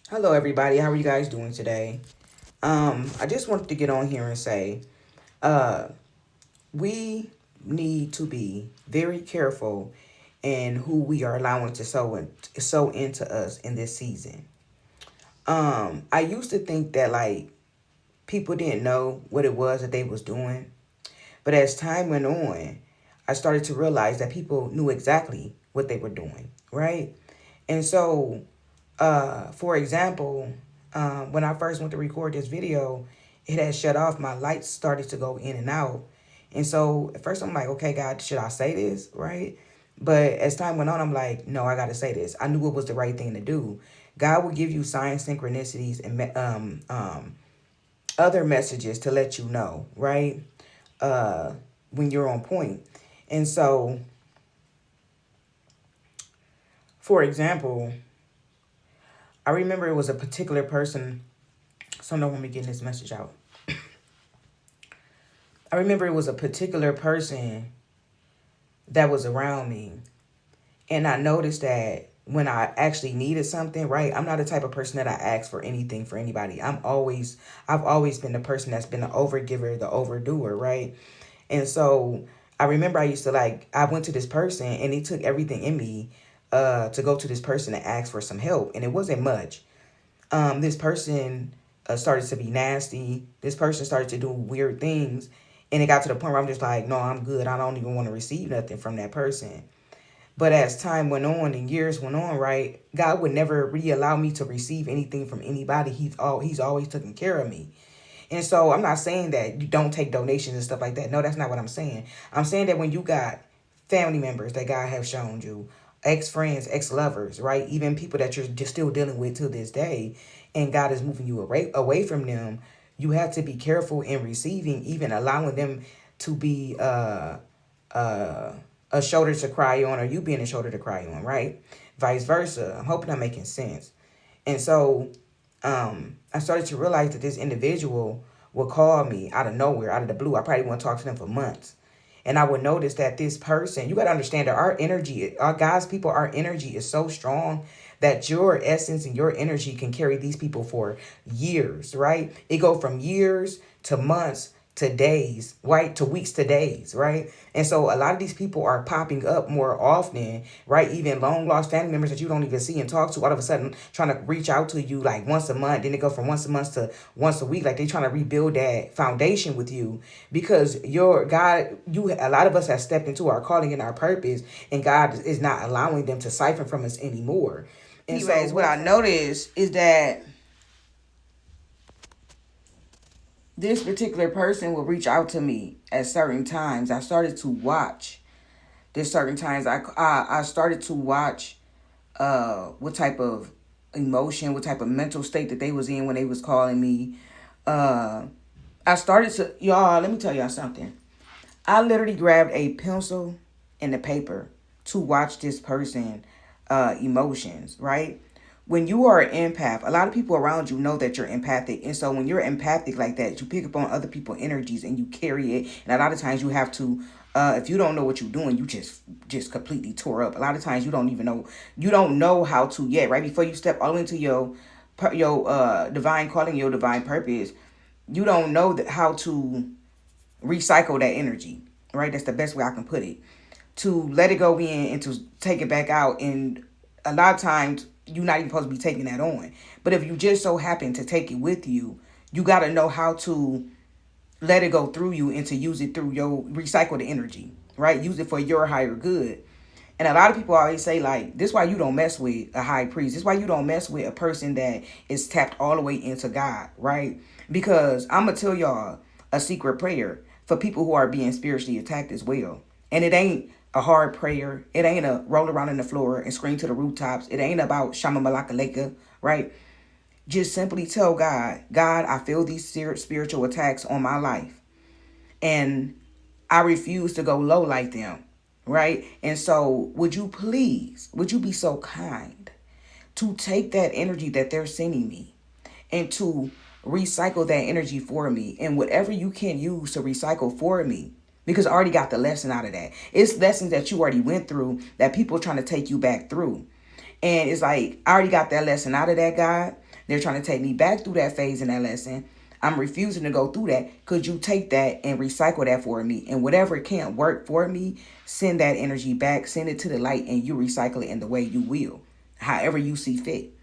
Hello, everybody. How are you guys doing today? I just wanted to get on here and say, uh, we need to be very careful in who we are allowing to sow into us in this season. I used to think that like people didn't know what it was that they was doing, but as time went on, I started to realize that people knew exactly what they were doing, right? And so for example, when I first went to record this video, it had shut off. My lights started to go in and out. And so at first I'm like, okay, God, should I say this? Right. But as time went on, I'm like, no, I got to say this. I knew it was the right thing to do. God will give you signs, synchronicities, and other messages to let you know, right? Uh, when you're on point. And so, for example, I remember it was a particular person. So no one be getting this message out. I remember it was a particular person that was around me. And I noticed that when I actually needed something, right? I'm not the type of person that I ask for anything for anybody. I've always been the person that's been the overgiver, the overdoer, right? And so I remember I used to I went to this person and it took everything in me to go to this person and ask for some help. And it wasn't much. This person started to be nasty. This person started to do weird things. And it got to the point where I'm just like, no, I'm good. I don't even want to receive nothing from that person. But as time went on and years went on, right, God would never re-allow me to receive anything from anybody. He's always taken care of me. And so I'm not saying that you don't take donations and stuff like that. No, that's not what I'm saying. I'm saying that when you got family members that God have shown you, ex-friends, ex-lovers, right? Even people that you're just still dealing with to this day, and God is moving you away from them, you have to be careful in receiving, even allowing them to be uh, a shoulder to cry on, or you being a shoulder to cry on, right? Vice versa. I'm hoping I'm making sense. And so I started to realize that this individual would call me out of nowhere, out of the blue. I probably won't talk to them for months. And I would notice that this person, you got to understand that our energy, our God's people, our energy is so strong that your essence and your energy can carry these people for years, right? It go from years to months to days, right? To weeks to days, right? And so a lot of these people are popping up more often, right? Even long lost family members that you don't even see and talk to, all of a sudden trying to reach out to you like once a month. Then they go from once a month to once a week. Like they trying to rebuild that foundation with you because your God, a lot of us have stepped into our calling and our purpose, and God is not allowing them to siphon from us anymore. And anyways, so what I noticed is that this particular person will reach out to me at certain times. I started to watch. There's certain times I started to watch what type of emotion, what type of mental state that they was in when they was calling me. I started to, y'all, let me tell y'all something. I literally grabbed a pencil and a paper to watch this person emotions, right? When you are an empath, a lot of people around you know that you're empathic. And so when you're empathic like that, you pick up on other people's energies and you carry it. And a lot of times you have to, if you don't know what you're doing, you just completely tore up. A lot of times you don't know how to yet, right? Before you step all into your divine calling, your divine purpose, you don't know how to recycle that energy, right? That's the best way I can put it. To let it go in and to take it back out. And a lot of times you're not even supposed to be taking that on. But if you just so happen to take it with you, you got to know how to let it go through you and to use it through your recycle the energy, right? Use it for your higher good. And a lot of people always say, like, this is why you don't mess with a high priest. This is why you don't mess with a person that is tapped all the way into God, right? Because I'm going to tell y'all a secret prayer for people who are being spiritually attacked as well. And it ain't a hard prayer. It ain't a roll around on the floor and scream to the rooftops. It ain't about Shama Malaka Leka, right? Just simply tell God, God, I feel these spiritual attacks on my life. And I refuse to go low like them, right? And so would you be so kind to take that energy that they're sending me and to recycle that energy for me, and whatever you can use to recycle for me, because I already got the lesson out of that. It's lessons that you already went through that people are trying to take you back through. And it's like, I already got that lesson out of that, God. They're trying to take me back through that phase and that lesson. I'm refusing to go through that. Could you take that and recycle that for me? And whatever can't work for me, send that energy back, send it to the light, and you recycle it in the way you will, however you see fit,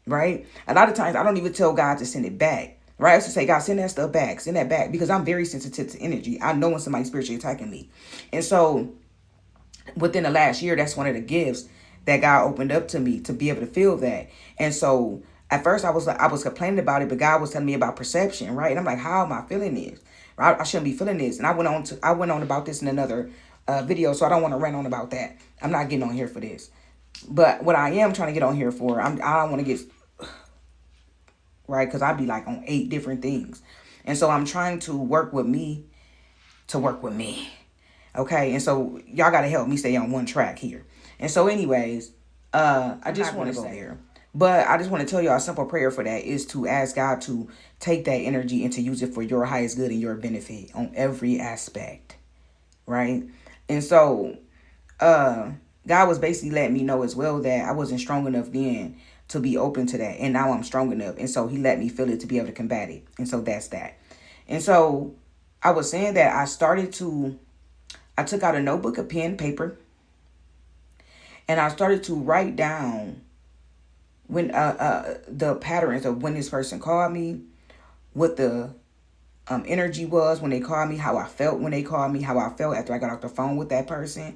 right? A lot of times I don't even tell God to send it back, right? I used to say, God, send that stuff back, send that back, because I'm very sensitive to energy. I know when somebody's spiritually attacking me. And so within the last year, that's one of the gifts that God opened up to me, to be able to feel that. And so at first I was complaining about it, but God was telling me about perception, right? And I'm like, how am I feeling this? I shouldn't be feeling this. And I went on about this in another video, so I don't want to rant on about that. I'm not getting on here for this. But what I am trying to get on here for, I don't want to get, right, because I'd be like on 8 different things. And so I'm trying to work with me to work with me. Okay, and so y'all got to help me stay on one track here. And so anyways, I just want to go there. But I just want to tell y'all a simple prayer for that is to ask God to take that energy and to use it for your highest good and your benefit on every aspect, right? And so God was basically letting me know as well that I wasn't strong enough then to be open to that. And now I'm strong enough. And so he let me feel it to be able to combat it. And so that's that. And so I was saying that I took out a notebook, a pen, paper, and I started to write down when the patterns of when this person called me, what the energy was when they called me, how I felt when they called me, how I felt after I got off the phone with that person.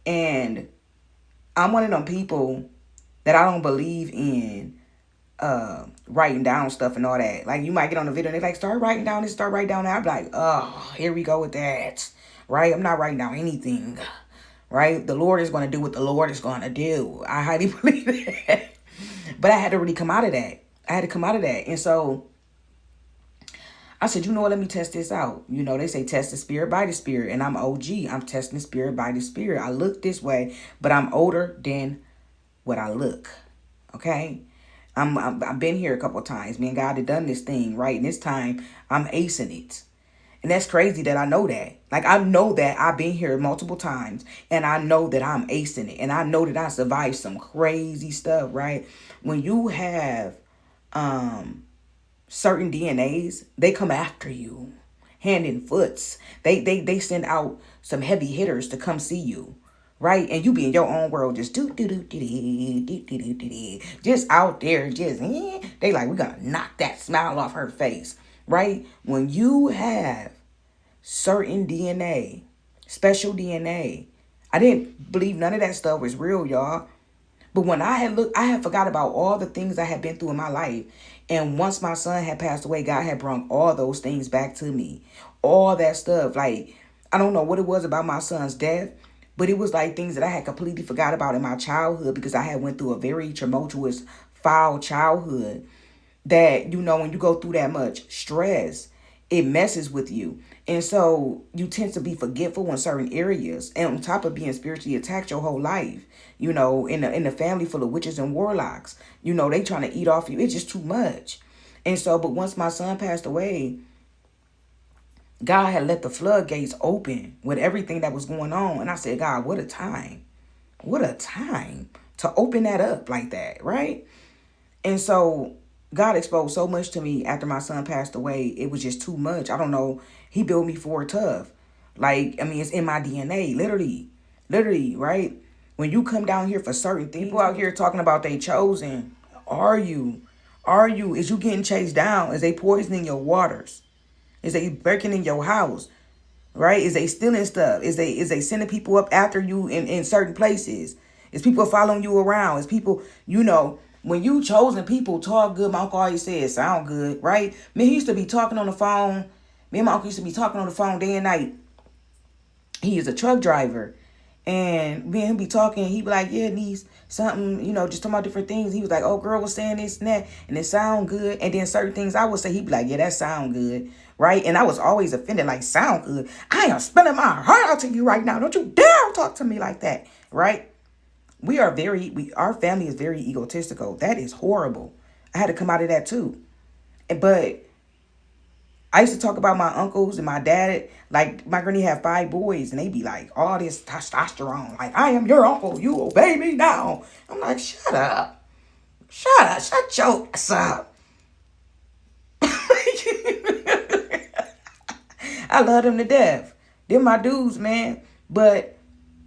And I'm one of them people that I don't believe in writing down stuff and all that. Like, you might get on the video and they're like, start writing down this, start writing down that. I'm like, oh, here we go with that, right? I'm not writing down anything, right? The Lord is going to do what the Lord is going to do. I highly believe that. But I had to really come out of that. And so I said, you know what, let me test this out. You know, they say test the spirit by the spirit. And I'm OG. I'm testing the spirit by the spirit. I look this way, but I'm older than what I look. Okay? I've been here a couple of times. Me and God had done this thing, right? And this time, I'm acing it. And that's crazy that I know that. Like, I know that I've been here multiple times. And I know that I'm acing it. And I know that I survived some crazy stuff, right? When you have certain DNAs, they come after you. Hand and foots. They send out some heavy hitters to come see you. Right? And you be in your own world, just just out there, just they like, we gotta knock that smile off her face. Right? When you have certain DNA, special DNA, I didn't believe none of that stuff was real, y'all. But when I had forgot about all the things I had been through in my life. And once my son had passed away, God had brought all those things back to me. All that stuff. Like, I don't know what it was about my son's death, but it was like things that I had completely forgot about in my childhood, because I had went through a very tumultuous, foul childhood that, you know, when you go through that much stress, it messes with you. And so you tend to be forgetful in certain areas. And on top of being spiritually attacked your whole life, you know, in a family full of witches and warlocks, you know, they trying to eat off you. It's just too much. And so, but once my son passed away, God had let the floodgates open with everything that was going on. And I said, God, what a time. What a time to open that up like that, right? And so God exposed so much to me after my son passed away. It was just too much. I don't know. He built me for tough. Like, I mean, it's in my DNA, literally, right? When you come down here for certain things, people out here talking about they chosen. Are you? Is you getting chased down? Is they poisoning your waters? Is they breaking in your house? Right? Is they stealing stuff? Is they sending people up after you in certain places? Is people following you around? Is people, you know, when you chosen people talk good, my uncle always said sound good, right? Me, he used to be talking on the phone. Me and my uncle used to be talking on the phone day and night. He is a truck driver. And me and him be talking, he be like, yeah, niece, something, you know, just talking about different things. He was like, oh, girl was saying this and that, and it sound good. And then certain things I would say, he'd be like, yeah, that sound good, right? And I was always offended, like, sound good? I am spilling my heart out to you right now. Don't you dare talk to me like that, right? Our family is very egotistical. That is horrible. I had to come out of that too. But I used to talk about my uncles and my dad. Like, my granny had 5 boys, and they be like, all this testosterone. Like, I am your uncle. You obey me now. I'm like, shut up. Shut up. Shut your ass up. I love them to death. They're my dudes, man. But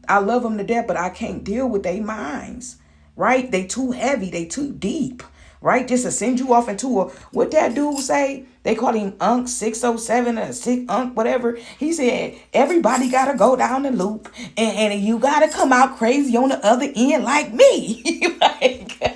I love them to death, but I can't deal with their minds, right? They too heavy. They too deep, right? Just to send you off into a, what that dude say? They call him Unc 607 or Sick Unc, whatever. He said, everybody got to go down the loop and you got to come out crazy on the other end like me. Like,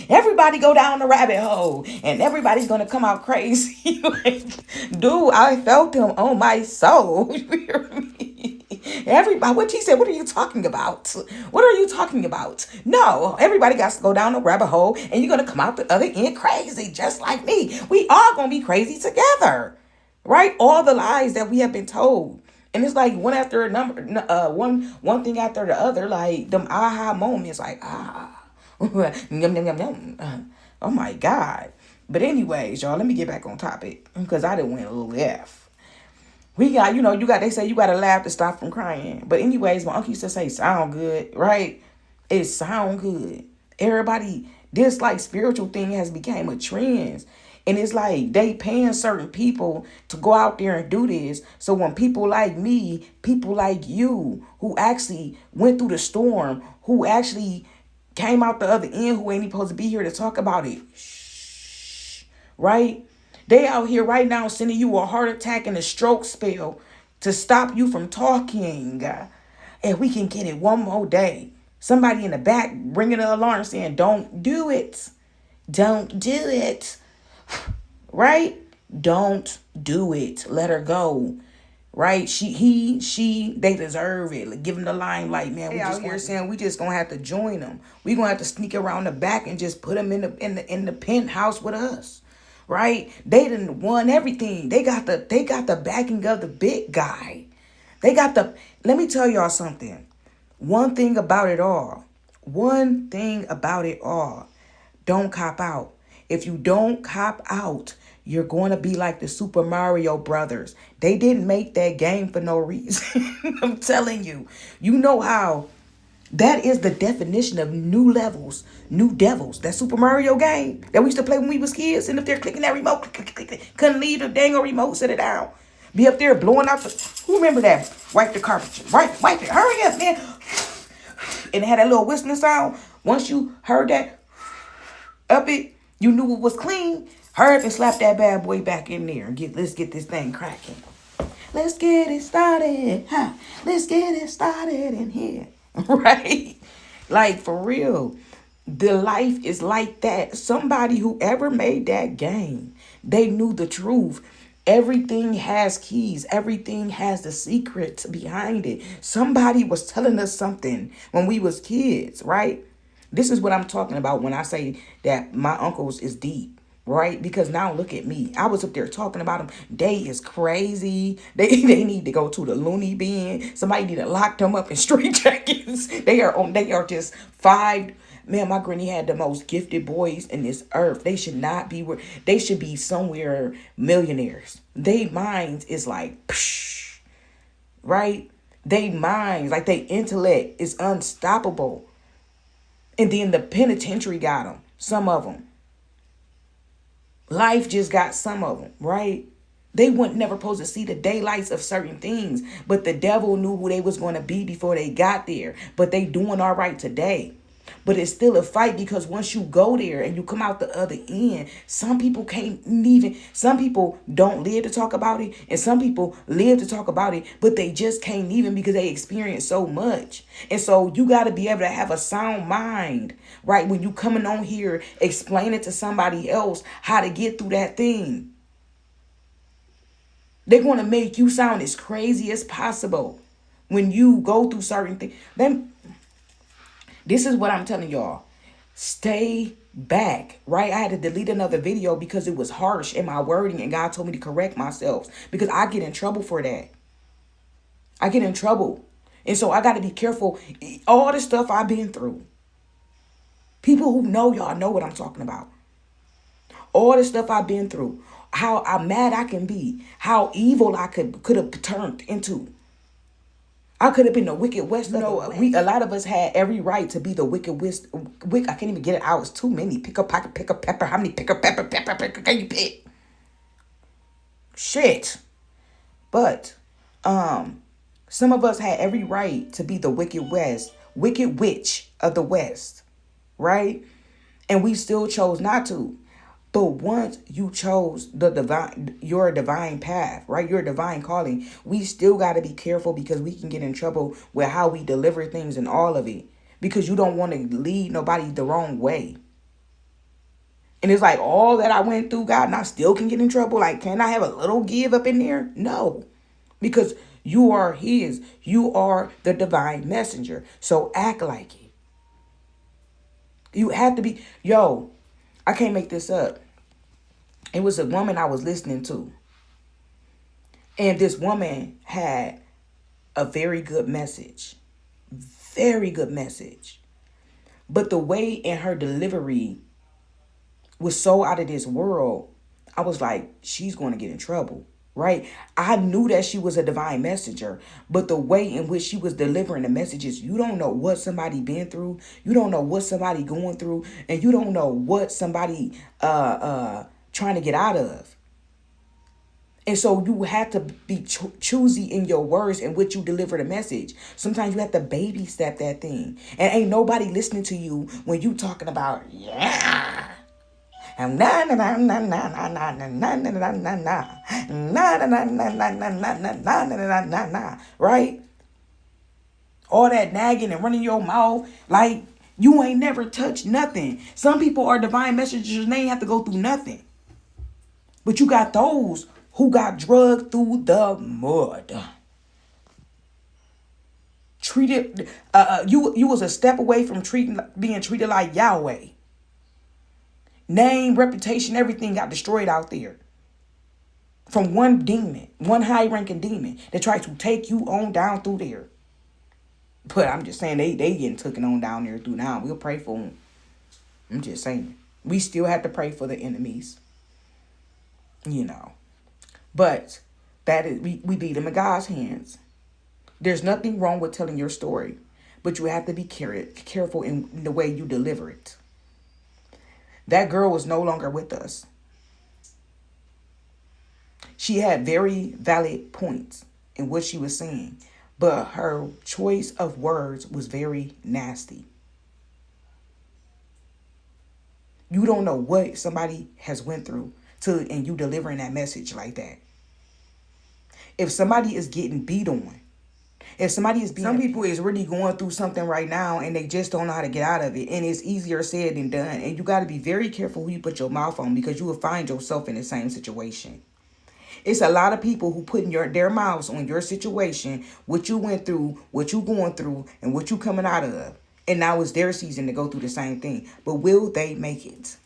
everybody go down the rabbit hole and everybody's going to come out crazy. Like, dude, I felt him on my soul. You hear me? Everybody, what he said, what are you talking about? What are you talking about? No, everybody got to go down the rabbit hole and you're going to come out the other end crazy, just like me. We all going to be crazy together, right? All the lies that we have been told. And it's like one after another, one thing after the other, like them aha moments, like, yum, yum, yum, yum. Oh my God. But anyways, y'all, let me get back on topic because I didn't went left. We got, they say you got to laugh to stop from crying. But anyways, my uncle used to say, sound good, right? It sound good. Everybody, this like spiritual thing has become a trend. And it's like they paying certain people to go out there and do this. So when people like me, people like you, who actually went through the storm, who actually came out the other end, who ain't supposed to be here to talk about it, shh, right? They out here right now sending you a heart attack and a stroke spell to stop you from talking. And we can get it one more day. Somebody in the back ringing the alarm saying, don't do it. Don't do it. Right? Don't do it. Let her go. Right? She, they deserve it. Like, give them the limelight, man. We just here saying we just gonna have to join them. We gonna have to sneak around the back and just put them in the penthouse with us. Right? They done won everything. They got the backing of the big guy. Let me tell y'all something. One thing about it all. Don't cop out. If you don't cop out, you're going to be like the Super Mario Brothers. They didn't make that game for no reason. I'm telling you. You know how that is the definition of new levels, new devils. That Super Mario game that we used to play when we was kids, and up there clicking that remote, couldn't leave the dang remote, set it down. Be up there blowing out who remember that? Wipe the carpet. Wipe it. Hurry up, man. And it had that little whistling sound. Once you heard that, up it, you knew it was clean. Hurry up and slap that bad boy back in there and let's get this thing cracking. Let's get it started. Huh? Let's get it started in here. Right? Like, for real. The life is like that. Somebody who ever made that game, they knew the truth. Everything has keys. Everything has the secrets behind it. Somebody was telling us something when we was kids, right? This is what I'm talking about when I say that my uncles is deep. Right? Because now look at me. I was up there talking about them. They is crazy. They need to go to the loony bin. Somebody need to lock them up in straight jackets. They are just five. Man, my granny had the most gifted boys in this earth. They should not be where they should be somewhere millionaires. They minds is like psh, right? They minds, like they intellect is unstoppable. And then the penitentiary got them. Some of them. Life just got some of them, right? They weren't never supposed to see the daylights of certain things, but the devil knew who they was going to be before they got there. But they doing all right today. But it's still a fight because once you go there and you come out the other end, some people some people don't live to talk about it, and some people live to talk about it, but they just can't even because they experience so much. And so you got to be able to have a sound mind, right? When you coming on here, explain it to somebody else how to get through that thing. They're going to make you sound as crazy as possible when you go through certain things. This is what I'm telling y'all. Stay back, right? I had to delete another video because it was harsh in my wording and God told me to correct myself because I get in trouble for that. I get in trouble. And so I got to be careful. All the stuff I've been through. People who know y'all know what I'm talking about. All the stuff I've been through. How mad I can be. How evil I could have turned into. I could have been the Wicked West. You know, a lot of us had every right to be the Wicked West. I can't even get it out. It's too many. Pick a pocket, pick a pepper. How many pick a pepper can you pick? Shit. But, some of us had every right to be the Wicked West, Wicked Witch of the West, right? And we still chose not to. But once you chose your divine path, right? Your divine calling, we still got to be careful because we can get in trouble with how we deliver things and all of it. Because you don't want to lead nobody the wrong way. And it's like all that I went through, God, and I still can get in trouble. Like, can I have a little give up in there? No. Because you are his. You are the divine messenger. So act like it. You have to be. Yo, I can't make this up. It was a woman I was listening to. And this woman had a very good message. Very good message. But the way in her delivery was so out of this world, I was like, she's going to get in trouble, right? I knew that she was a divine messenger, but the way in which she was delivering the messages, you don't know what somebody been through. You don't know what somebody going through, and you don't know what somebody trying to get out of. And so you have to be choosy in your words in which you deliver the message. Sometimes you have to baby step that thing. And ain't nobody listening to you when you talking about, yeah. And na na na na na na na na na na na na na na, right? All that nagging and running your mouth like you ain't never touched nothing. Some people are divine messengers and they ain't have to go through nothing. But you got those who got drugged through the mud. Treated, you was a step away from being treated like Yahweh. Name, reputation, everything got destroyed out there. From one demon, one high-ranking demon that tried to take you on down through there. But I'm just saying they getting taken on down there through now. We'll pray for them. I'm just saying. We still have to pray for the enemies. You know. But that is we leave them in God's hands. There's nothing wrong with telling your story. But you have to be careful in the way you deliver it. That girl was no longer with us. She had very valid points in what she was saying, but her choice of words was very nasty. You don't know what somebody has went through and you delivering that message like that. If somebody is getting beat on, if somebody is being... Some people is really going through something right now and they just don't know how to get out of it. And it's easier said than done. And you got to be very careful who you put your mouth on because you will find yourself in the same situation. It's a lot of people who put their mouths on your situation, what you went through, what you going through, and what you coming out of. And now it's their season to go through the same thing. But will they make it?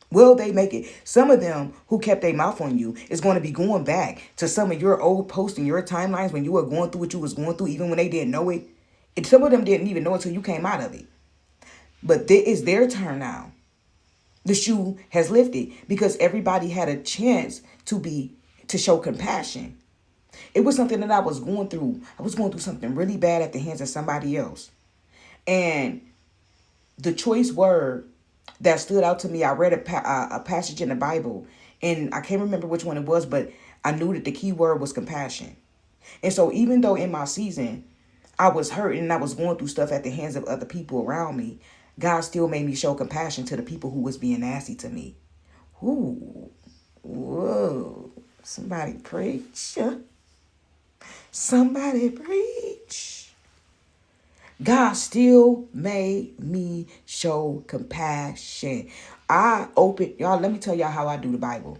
Will they make it? Some of them who kept their mouth on you is going to be going back to some of your old posts and your timelines when you were going through what you was going through, even when they didn't know it. And some of them didn't even know it until you came out of it. But it's their turn now. The shoe has lifted because everybody had a chance to show compassion. It was something that I was going through. I was going through something really bad at the hands of somebody else. And the choice word that stood out to me, I read a passage in the Bible, and I can't remember which one it was, but I knew that the key word was compassion. And so even though in my season, I was hurt and I was going through stuff at the hands of other people around me, God still made me show compassion to the people who was being nasty to me. Ooh, whoa, somebody preach. Somebody preach. God still made me show compassion. Y'all, let me tell y'all how I do the Bible.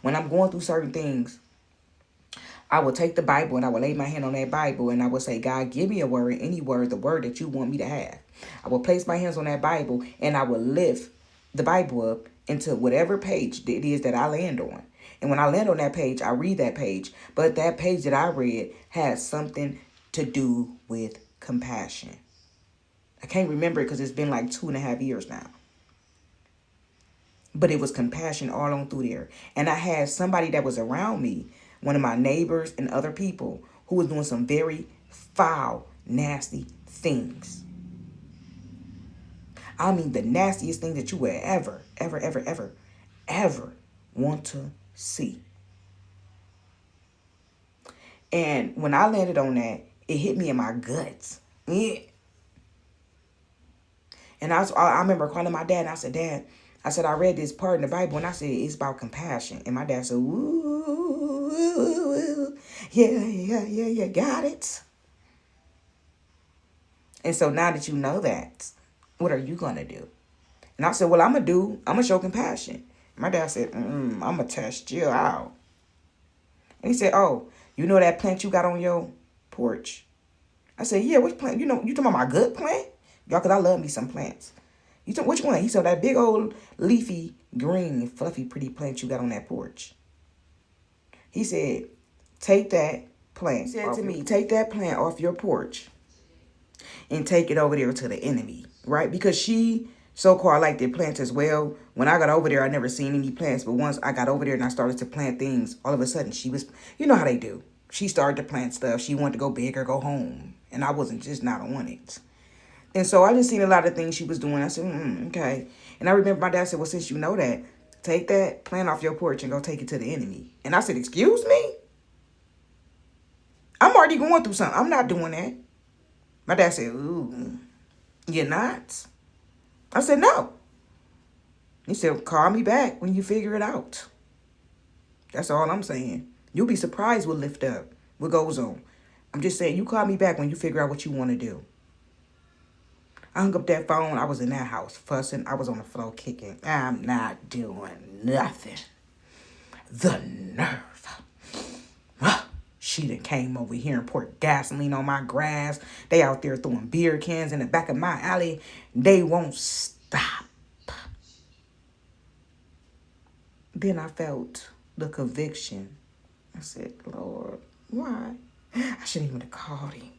When I'm going through certain things, I will take the Bible and I will lay my hand on that Bible and I will say, God, give me a word, any word, the word that you want me to have. I will place my hands on that Bible and I will lift the Bible up into whatever page it is that I land on. And when I land on that page, I read that page. But that page that I read has something to do with compassion. I can't remember it because it's been like 2.5 years now. But it was compassion all on through there. And I had somebody that was around me, one of my neighbors and other people, who was doing some very foul, nasty things. I mean, the nastiest thing that you would ever want to see. And when I landed on that, it hit me in my guts. Yeah. And I remember calling my dad, and I said, Dad, I read this part in the Bible, and I said, it's about compassion. And my dad said, ooh, yeah, got it. And so now that you know that, what are you going to do? And I said, well, I'm going to show compassion. My dad said, I'm going to test you out. And he said, oh, you know that plant you got on your porch? I said, yeah, which plant? You talking about my good plant? Y'all, because I love me some plants. Which one? He said, that big old leafy, green, fluffy, pretty plant you got on that porch. He said, take that plant. He said to me, take that plant off your porch and take it over there to the enemy, right? Because she so-called liked their plants as well. When I got over there, I never seen any plants. But once I got over there and I started to plant things, all of a sudden she was, you know how they do. She started to plant stuff. She wanted to go big or go home. And I wasn't just not on it. And so I just seen a lot of things she was doing. I said, okay. And I remember my dad said, well, since you know that, take that plant off your porch and go take it to the enemy. And I said, excuse me? I'm already going through something. I'm not doing that. My dad said, ooh, you're not? I said, no. He said, call me back when you figure it out. That's all I'm saying. You'll be surprised what lift up, what goes on. I'm just saying, you call me back when you figure out what you want to do. I hung up that phone. I was in that house fussing. I was on the floor kicking. I'm not doing nothing. The nerve. She done came over here and poured gasoline on my grass. They out there throwing beer cans in the back of my alley. They won't stop. Then I felt the conviction. I said, Lord, why? I shouldn't even have called him.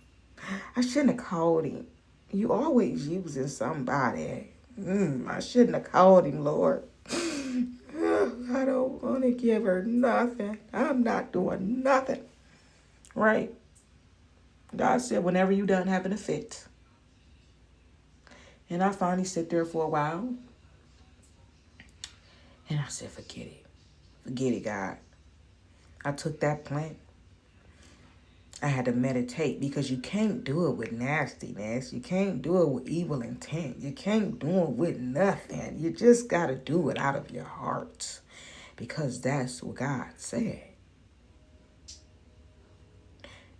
I shouldn't have called him. You always using somebody. I shouldn't have called him, Lord. I don't want to give her nothing. I'm not doing nothing. Right? God said, whenever you done having a fit. And I finally sit there for a while. And I said, forget it. Forget it, God. I took that plant. I had to meditate because you can't do it with nastiness. You can't do it with evil intent. You can't do it with nothing. You just got to do it out of your heart because that's what God said.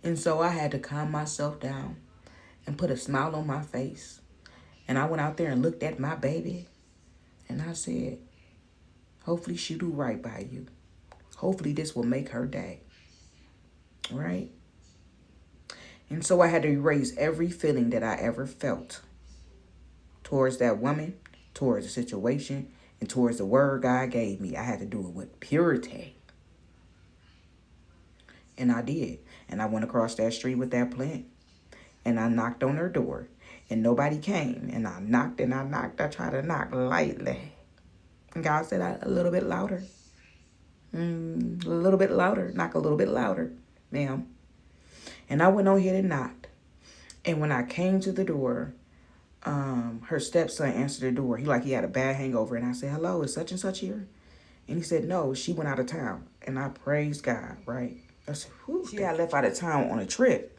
And so I had to calm myself down and put a smile on my face. And I went out there and looked at my baby. And I said, hopefully she do right by you. Hopefully this will make her day. Right? And so I had to erase every feeling that I ever felt towards that woman, towards the situation, and towards the word God gave me. I had to do it with purity. And I did. And I went across that street with that plant. And I knocked on her door. And nobody came. And I knocked and I knocked. I tried to knock lightly. And God said, a little bit louder. A little bit louder. Knock a little bit louder, ma'am. And I went on here and knocked. And when I came to the door, her stepson answered the door. He had a bad hangover. And I said, hello, is such and such here? And he said, no, she went out of town. And I praised God, right? I said, she had left out of town on a trip.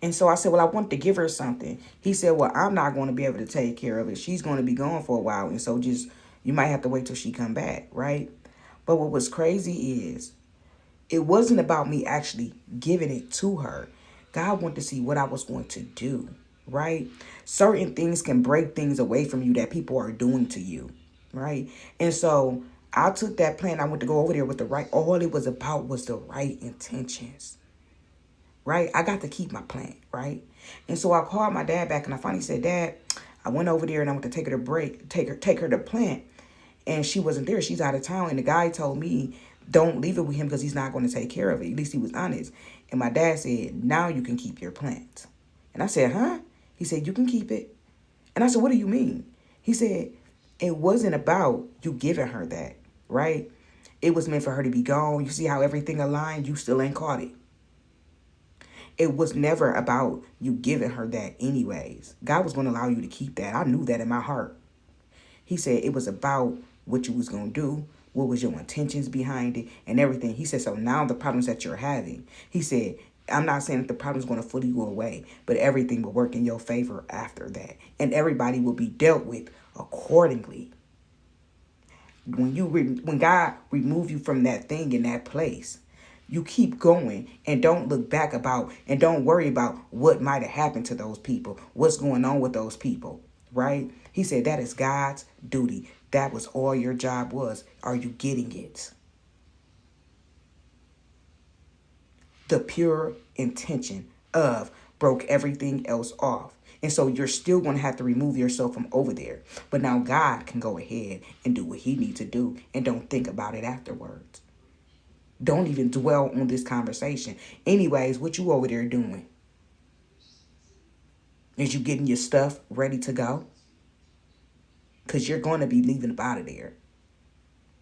And so I said, well, I want to give her something. He said, well, I'm not going to be able to take care of it. She's going to be gone for a while. And so you might have to wait till she come back, right? But what was crazy is it wasn't about me actually giving it to her. God wanted to see what I was going to do, right? Certain things can break things away from you that people are doing to you, right? And so I took that plan. I went to go over there with all it was about was the right intentions, right? I got to keep my plan, right? And so I called my dad back and I finally said, Dad, I went over there and I went to take her to plant. And she wasn't there. She's out of town. And the guy told me, don't leave it with him because he's not going to take care of it. At least he was honest. And my dad said, now you can keep your plant. And I said, huh? He said, you can keep it. And I said, what do you mean? He said, it wasn't about you giving her that, right? It was meant for her to be gone. You see how everything aligned? You still ain't caught it. It was never about you giving her that anyways. God was going to allow you to keep that. I knew that in my heart. He said it was about what you was going to do, what was your intentions behind it, and everything. He said, so now the problems that you're having, he said, I'm not saying that the problem's going to fully go away, but everything will work in your favor after that. And everybody will be dealt with accordingly. When God remove you from that thing in that place, you keep going and don't look back about and don't worry about what might have happened to those people, what's going on with those people, right? He said that is God's duty. That was all your job was. Are you getting it? The pure intention of broke everything else off. And so you're still going to have to remove yourself from over there. But now God can go ahead and do what he needs to do and don't think about it afterwards. Don't even dwell on this conversation. Anyways, what you over there doing? Is you getting your stuff ready to go? Because you're going to be leaving up out of there.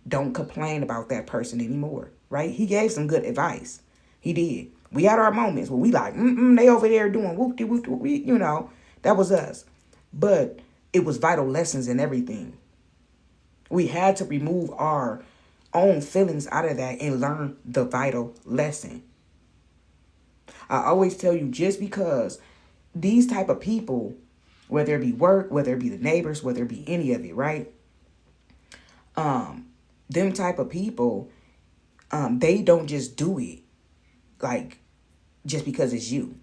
Don't complain about that person anymore, right? He gave some good advice. He did. We had our moments where we like, they over there doing whoop-de-whoop-de-whoop, you know. That was us. But it was vital lessons and everything. We had to remove our own feelings out of that and learn the vital lesson. I always tell you, just because these type of people, whether it be work, whether it be the neighbors, whether it be any of it, right? Them type of people, they don't just do it like just because it's you.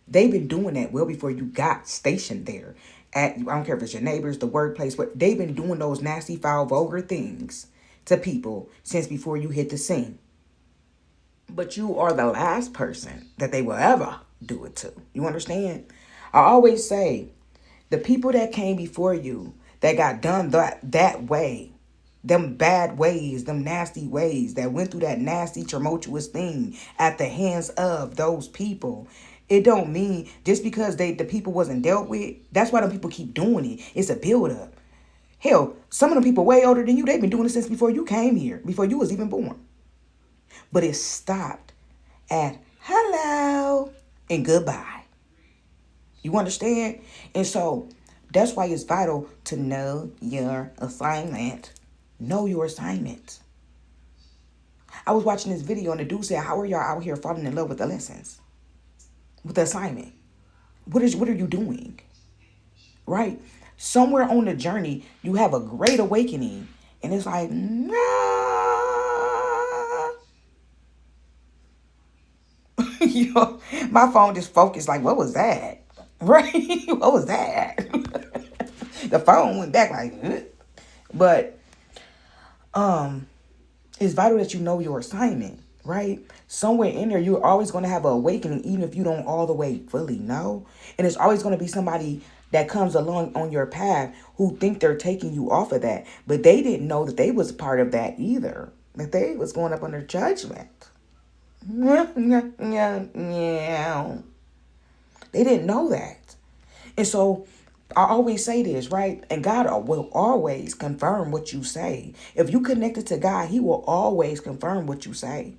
They've been doing that well before you got stationed there. I don't care if it's your neighbors, the workplace, but they've been doing those nasty, foul, vulgar things to people since before you hit the scene. But you are the last person that they will ever do it to. You understand? I always say, the people that came before you, that got done that way, them bad ways, them nasty ways, that went through that nasty, tumultuous thing at the hands of those people, it don't mean just because the people wasn't dealt with, that's why them people keep doing it. It's a build-up. Hell, some of them people way older than you, they've been doing it since before you came here, before you was even born. But it stopped at hello and goodbye. You understand? And so that's why it's vital to know your assignment. Know your assignment. I was watching this video and the dude said, how are y'all out here falling in love with the lessons? With the assignment? What are you doing? Right? Somewhere on the journey, you have a great awakening. And it's like, nah. Yo, my phone just focused like, what was that? Right? What was that? The phone went back like, ugh. But it's vital that you know your assignment, right? Somewhere in there, you're always going to have an awakening, even if you don't all the way fully know. And it's always going to be somebody that comes along on your path who think they're taking you off of that. But they didn't know that they was part of that either. That they was going up under judgment. They didn't know that. And so I always say this, right? And God will always confirm what you say. If you connected to God, he will always confirm what you say.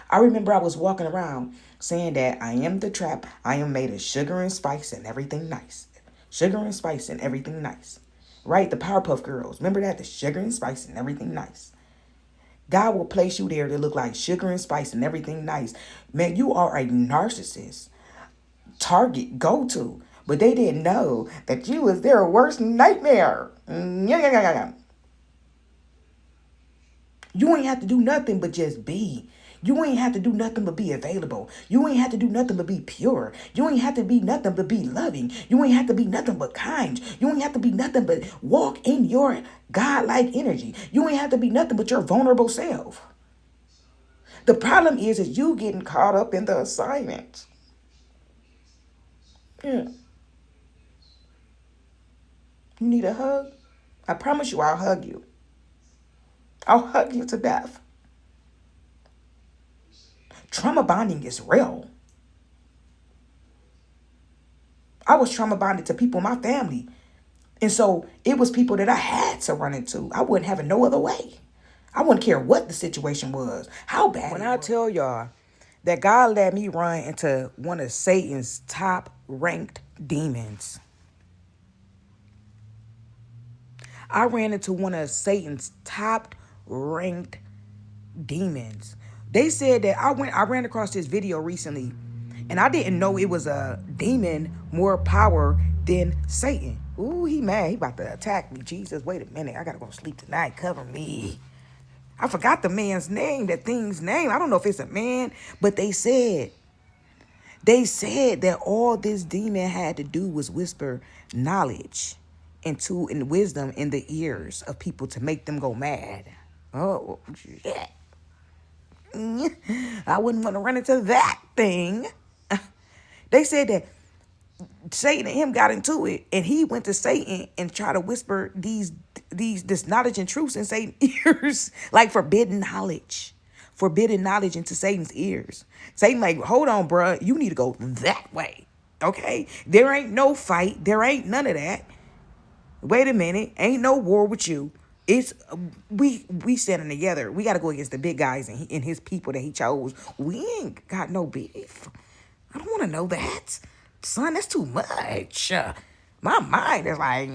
I remember I was walking around saying that I am the trap. I am made of sugar and spice and everything nice. Sugar and spice and everything nice. Right? The Powerpuff Girls. Remember that? The sugar and spice and everything nice. God will place you there to look like sugar and spice and everything nice. Man, you are a narcissist. Target, go to. But they didn't know that you was their worst nightmare. You ain't have to do nothing but just be. You ain't have to do nothing but be available. You ain't have to do nothing but be pure. You ain't have to be nothing but be loving. You ain't have to be nothing but kind. You ain't have to be nothing but walk in your God-like energy. You ain't have to be nothing but your vulnerable self. The problem is you getting caught up in the assignment. Yeah. You need a hug? I promise you I'll hug you. I'll hug you to death. Trauma bonding is real. I was trauma bonded to people in my family. And so it was people that I had to run into. I wouldn't have it no other way. I wouldn't care what the situation was. How bad. When I tell y'all that God let me run into one of Satan's top ranked demons. I ran into one of Satan's top ranked demons. They said that I ran across this video recently, and I didn't know it was a demon more power than Satan. Ooh, he mad. He about to attack me. Jesus, wait a minute. I gotta go sleep tonight. Cover me. I forgot the man's name, that thing's name. I don't know if it's a man, but they said that all this demon had to do was whisper knowledge and wisdom in the ears of people to make them go mad. Oh, shit. I wouldn't want to run into that thing. They said that Satan and him got into it, and he went to Satan and tried to whisper this knowledge and truths in Satan's ears, like forbidden knowledge into Satan's ears. Satan like, hold on, bruh, you need to go that way, okay? There ain't no fight, there ain't none of that. Wait a minute, ain't no war with you. It's we standing together. We got to go against the big guys and his people that he chose. We ain't got no beef. I don't want to know that. Son, that's too much. My mind is like,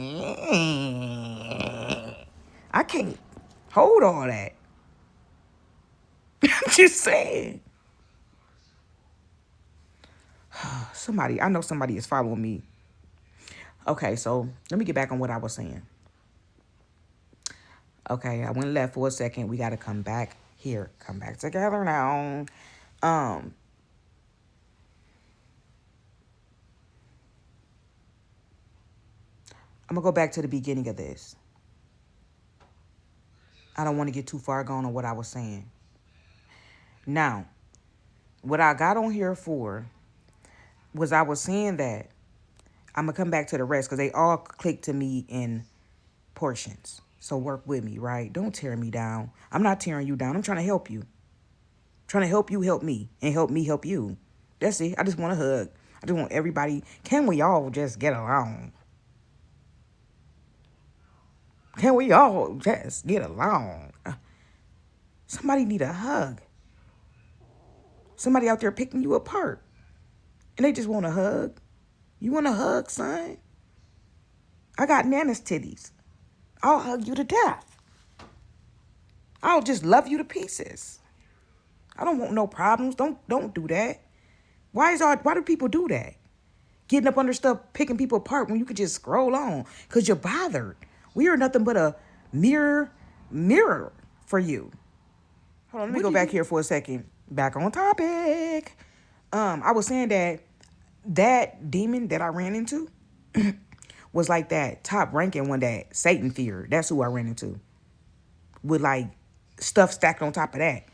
I can't hold all that. I'm just saying. I know somebody is following me. Okay, so let me get back on what I was saying. Okay, I went left for a second. We got to come back here. Come back together now. I'm going to go back to the beginning of this. I don't want to get too far gone on what I was saying. Now, what I got on here for was I was saying that I'm going to come back to the rest because they all click to me in portions. So work with me, right? Don't tear me down. I'm not tearing you down. I'm trying to help you. Trying to help you help me and help me help you. That's it. I just want a hug. I just want everybody. Can we all just get along? Can we all just get along? Somebody need a hug. Somebody out there picking you apart. And they just want a hug. You want a hug, son? I got Nana's titties. I'll hug you to death. I'll just love you to pieces. I don't want no problems. Don't do that. Why do people do that? Getting up under stuff, picking people apart when you could just scroll on because you're bothered. We are nothing but a mirror for you. Hold on, let me go back here for a second. Back on topic. I was saying that demon that I ran into was like that top ranking one that Satan feared. That's who I ran into. With like stuff stacked on top of that.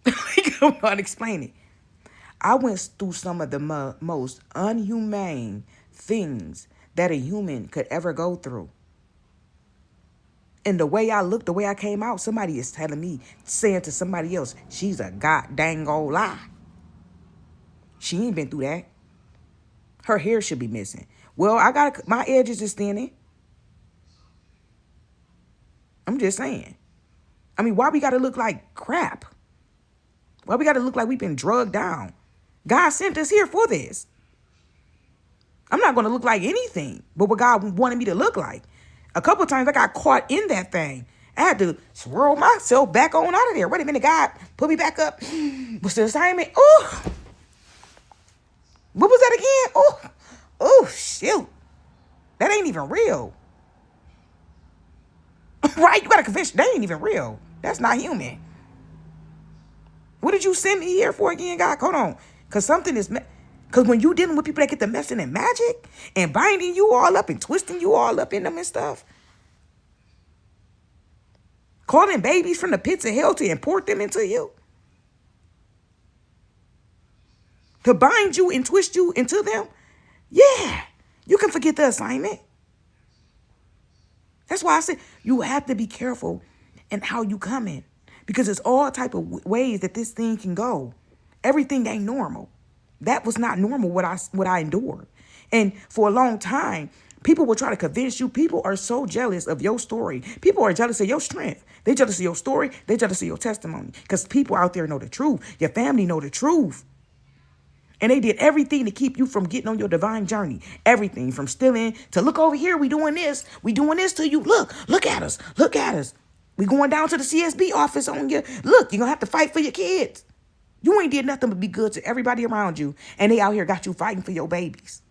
I don't know how to explain it. I went through some of the most unhumane things that a human could ever go through. And the way I looked, the way I came out, somebody is telling me, saying to somebody else, she's a goddamn old lie. She ain't been through that. Her hair should be missing. Well, my edges is thinning. I'm just saying. I mean, why we got to look like crap? Why we got to look like we've been drugged down? God sent us here for this. I'm not going to look like anything but what God wanted me to look like. A couple of times I got caught in that thing. I had to swirl myself back on out of there. Wait a minute, God, put me back up. What's the assignment? Oh, what was that again? Oh, shoot. That ain't even real. Right? You got to convince that ain't even real. That's not human. What did you send me here for again, God? Hold on. Because something is... Because when you dealing with people that get the messing and magic and binding you all up and twisting you all up in them and stuff. Calling babies from the pits of hell to import them into you. To bind you and twist you into them. Yeah. You can forget the assignment. That's why I said you have to be careful in how you come in. Because there's all type of ways that this thing can go. Everything ain't normal. That was not normal what I endured. And for a long time, People will try to convince you. People are so jealous of your story. People are jealous of your strength. They jealous of your story. They jealous of your testimony. Because people out there know the truth. Your family know the truth. And they did everything to keep you from getting on your divine journey. Everything from stealing to look over here. We doing this. We doing this to you. Look at us. Look at us. We going down to the CSB office on you. Look, you're going to have to fight for your kids. You ain't did nothing but be good to everybody around you. And they out here got you fighting for your babies.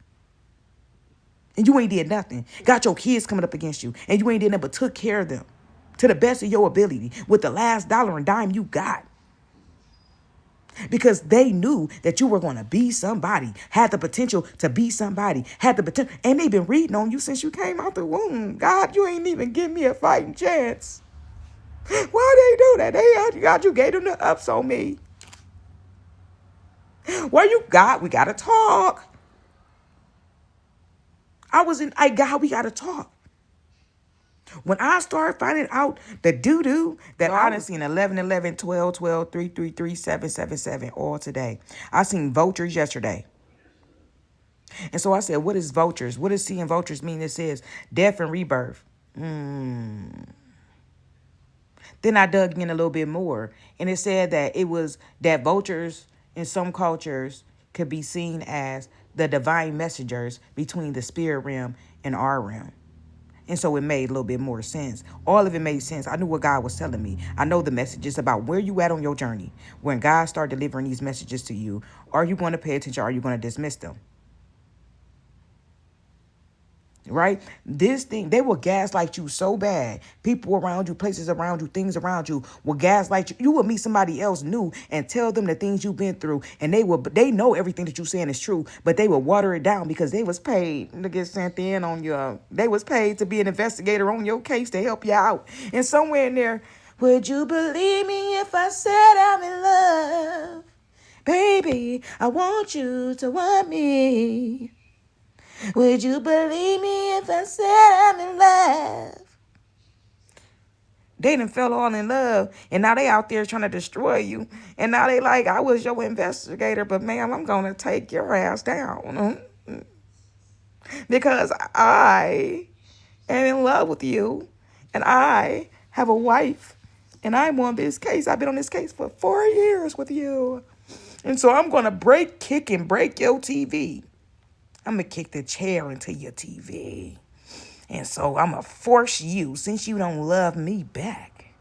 And you ain't did nothing. Got your kids coming up against you. And you ain't did nothing but took care of them to the best of your ability with the last dollar and dime you got. Because they knew that you were going to be somebody, had the potential to be somebody, had the potential. And they've been reading on you since you came out the womb. God, you ain't even give me a fighting chance. Why they do that? God, you gave them the ups on me. Where you got? We got to talk. God, we got to talk. When I started finding out the doo-doo that I done seen 11, 11, 12, 12, 3, 3, 3, 7, 7, 7 all today. I seen vultures yesterday. And so I said, what is vultures? What does seeing vultures mean? It says death and rebirth. Then I dug in a little bit more. And it said that it was that vultures in some cultures could be seen as the divine messengers between the spirit realm and our realm. And so it made a little bit more sense. All of it made sense. I knew what God was telling me. I know the messages about where you at on your journey. When God started delivering these messages to you, are you going to pay attention or are you going to dismiss them? Right? This thing, they will gaslight you so bad. People around you, places around you, things around you will gaslight you. You will meet somebody else new and tell them the things you've been through. And they know everything that you're saying is true, but they will water it down because they was paid to get sent in on your, they was paid to be an investigator on your case to help you out. And somewhere in there, would you believe me if I said I'm in love? Baby, I want you to want me. Would you believe me if I said I'm in love? They done fell all in love, and now they out there trying to destroy you. And now they like, I was your investigator, but ma'am, I'm going to take your ass down. Because I am in love with you, and I have a wife, and I'm on this case. I've been on this case for 4 years with you. And so I'm going to kick and break your TV. I'm going to kick the chair into your TV. And so I'm going to force you, since you don't love me back.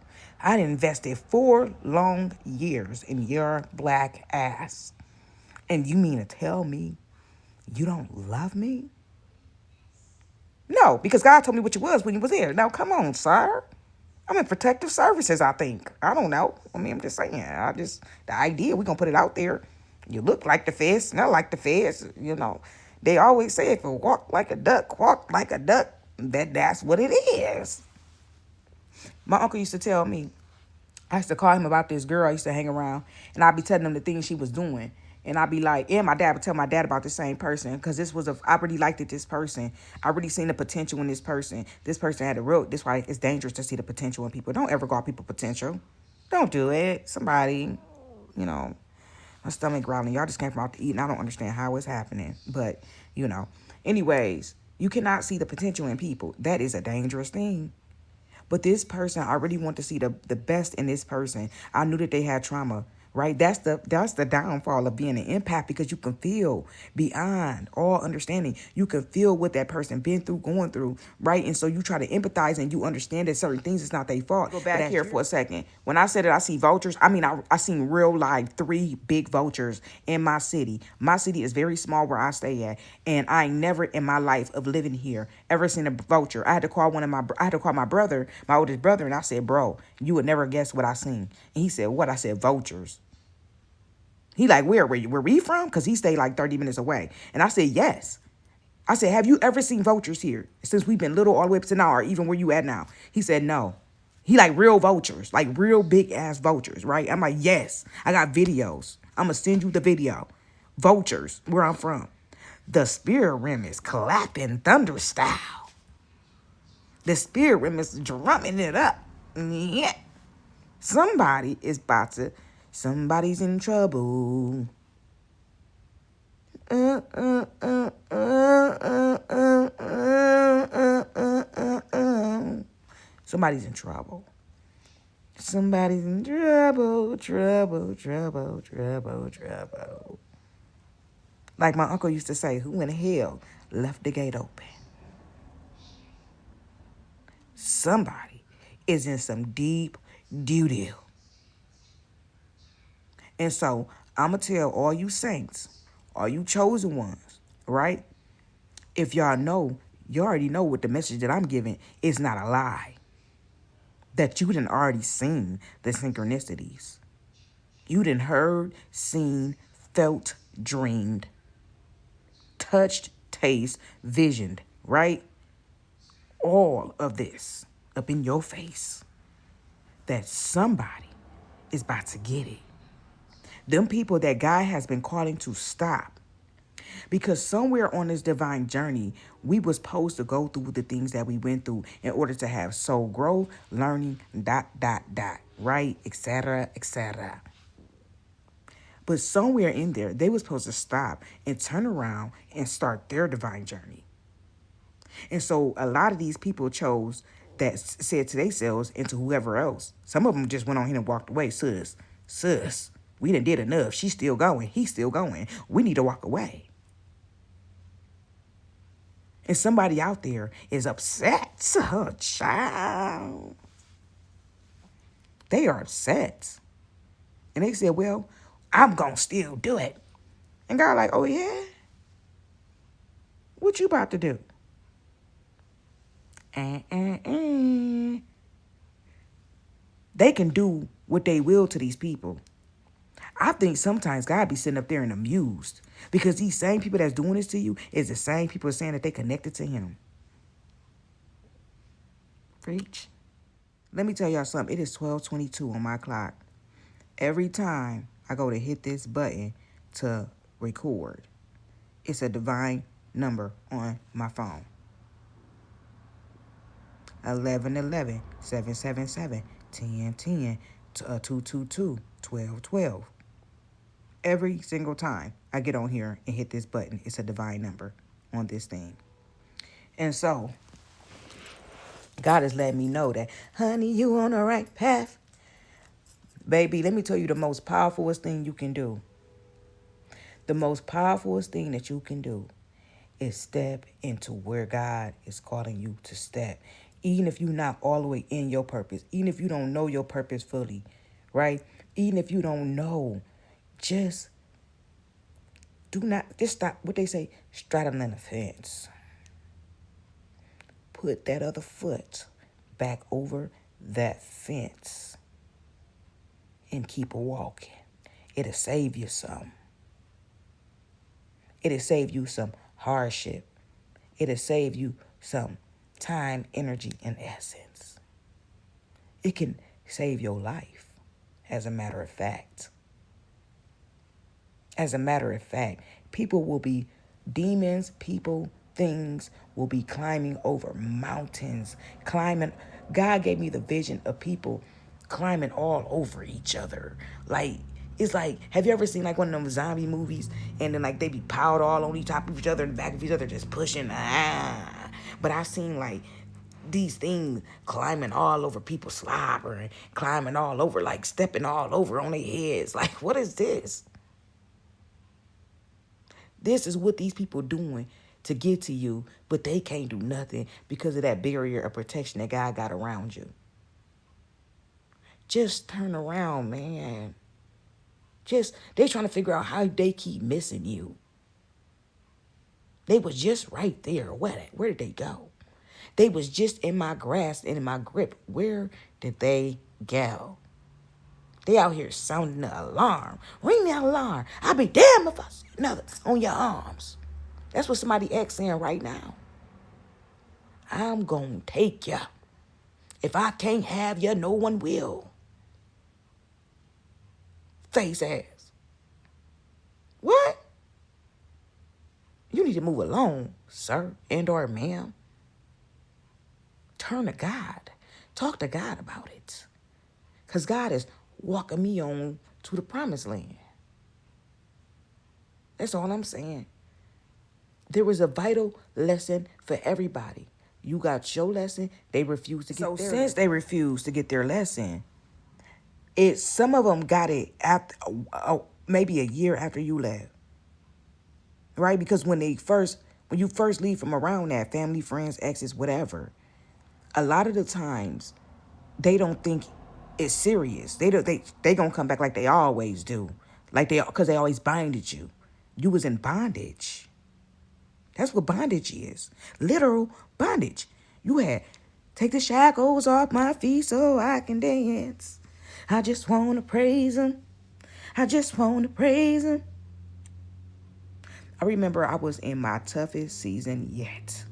I invested 4 long years in your black ass. And you mean to tell me you don't love me? No, because God told me what you was when you was here. Now, come on, sir. I'm in protective services, I think. I don't know. I mean, I'm just saying. The idea, we're going to put it out there. You look like the feds, smell like the feds, you know. They always say if you walk like a duck, walk like a duck. That's what it is. My uncle used to tell me, I used to call him about this girl I used to hang around, and I'd be telling him the things she was doing. And I'd be like, and my dad would tell my dad about the same person, because I really liked this person. I really seen the potential in this person. This person had this why it's dangerous to see the potential in people. Don't ever call people potential. Don't do it. Somebody, you know. My stomach growling. Y'all just came from out to eat, and I don't understand how it's happening. But, you know. Anyways, you cannot see the potential in people. That is a dangerous thing. But this person, I really want to see the best in this person. I knew that they had trauma, right? That's the downfall of being an empath, because you can feel beyond all understanding. You can feel what that person been through, going through, right? And so you try to empathize, and you understand that certain things is not their fault. Go back here for a second. When I said that I see vultures, I mean, I seen real live 3 big vultures in my city. My city is very small where I stay at, and I ain't never in my life of living here ever seen a vulture. I had to call my brother, my oldest brother, and I said, bro, you would never guess what I seen. And he said, what? I said, vultures. He like, where we from? Because he stayed like 30 minutes away. And I said, yes. I said, have you ever seen vultures here since we've been little all the way up to now, or even where you at now? He said, no. He like real vultures, like real big ass vultures, right? I'm like, yes, I got videos. I'm going to send you the video. Vultures, where I'm from. The spirit realm is clapping thunder style. The spirit realm is drumming it up. Yeah. Somebody's in trouble. Somebody's in trouble. Somebody's in trouble, trouble, trouble, trouble, trouble. Like my uncle used to say, who in hell left the gate open? Somebody is in some deep doo-doo. And so I'm going to tell all you saints, all you chosen ones, right? If y'all know, you already know what the message that I'm giving is not a lie. That you done already seen the synchronicities. You done heard, seen, felt, dreamed, touched, taste, visioned, right? All of this up in your face. That somebody is about to get it. Them people that God has been calling to stop. Because somewhere on this divine journey, we was supposed to go through the things that we went through in order to have soul growth, learning, ... right? Etc., etc. But somewhere in there, they were supposed to stop and turn around and start their divine journey. And so a lot of these people chose that said to themselves and to whoever else. Some of them just went on here and walked away. Sis, we done did enough. She's still going. He's still going. We need to walk away. And somebody out there is upset. Oh, child. They are upset. And they said, well, I'm going to still do it. And God like, oh, yeah? What you about to do? They can do what they will to these people. I think sometimes God be sitting up there and amused because these same people that's doing this to you is the same people saying that they connected to him. Preach. Let me tell y'all something. It is 12:22 on my clock. Every time I go to hit this button to record, it's a divine number on my phone. 1111-777-1010 222-1212. Every single time I get on here and hit this button, it's a divine number on this thing. And so God has let me know that, honey, you on the right path. Baby, let me tell you the most powerfulest thing you can do. The most powerfulest thing that you can do is step into where God is calling you to step. Even if you're not all the way in your purpose. Even if you don't know your purpose fully. Right? Even if you don't know. Just stop, what they say, straddling the fence. Put that other foot back over that fence and keep walking. It'll save you some. It'll save you some hardship. It'll save you some time, energy, and essence. It can save your life, as a matter of fact. As a matter of fact, demons, people, things will be climbing over mountains, God gave me the vision of people climbing all over each other. Like, it's like, have you ever seen like one of them zombie movies and then like they be piled all on top of each other and the back of each other just pushing? But I've seen like these things climbing all over people's slobber and climbing all over, like stepping all over on their heads. Like, what is this? This is what these people doing to get to you, but they can't do nothing because of that barrier of protection that God got around you. Just turn around, man. They trying to figure out how they keep missing you. They was just right there. Where did they go? They was just in my grasp and in my grip. Where did they go? They out here sounding the alarm. Ring that alarm. I'll be damned if I see another on your arms. That's what somebody X saying right now. I'm going to take ya. If I can't have ya, no one will. Face ass. What? You need to move along, sir and or ma'am. Turn to God. Talk to God about it. Because God is walking me on to the promised land. That's all I'm saying. There is a vital lesson for everybody. You got your lesson. They refuse to get their lesson. Since they refuse to get their lesson, some of them got it after maybe a year after you left, right? Because when you first leave from around that, family, friends, exes, whatever, a lot of the times they don't think it's serious. They gonna come back like they always do, because they always binded you. You was in bondage. That's what bondage is. Literal bondage. You had, take the shackles off my feet so I can dance. I just want to praise him. I just want to praise him. I remember I was in my toughest season yet.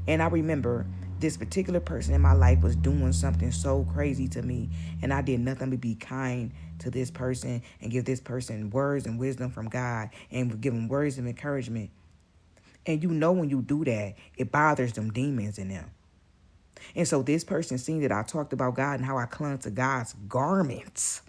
And I remember this particular person in my life was doing something so crazy to me, and I did nothing but be kind to this person and give this person words and wisdom from God and give them words of encouragement. And you know when you do that, it bothers them demons in them. And so this person seen that I talked about God and how I clung to God's garments.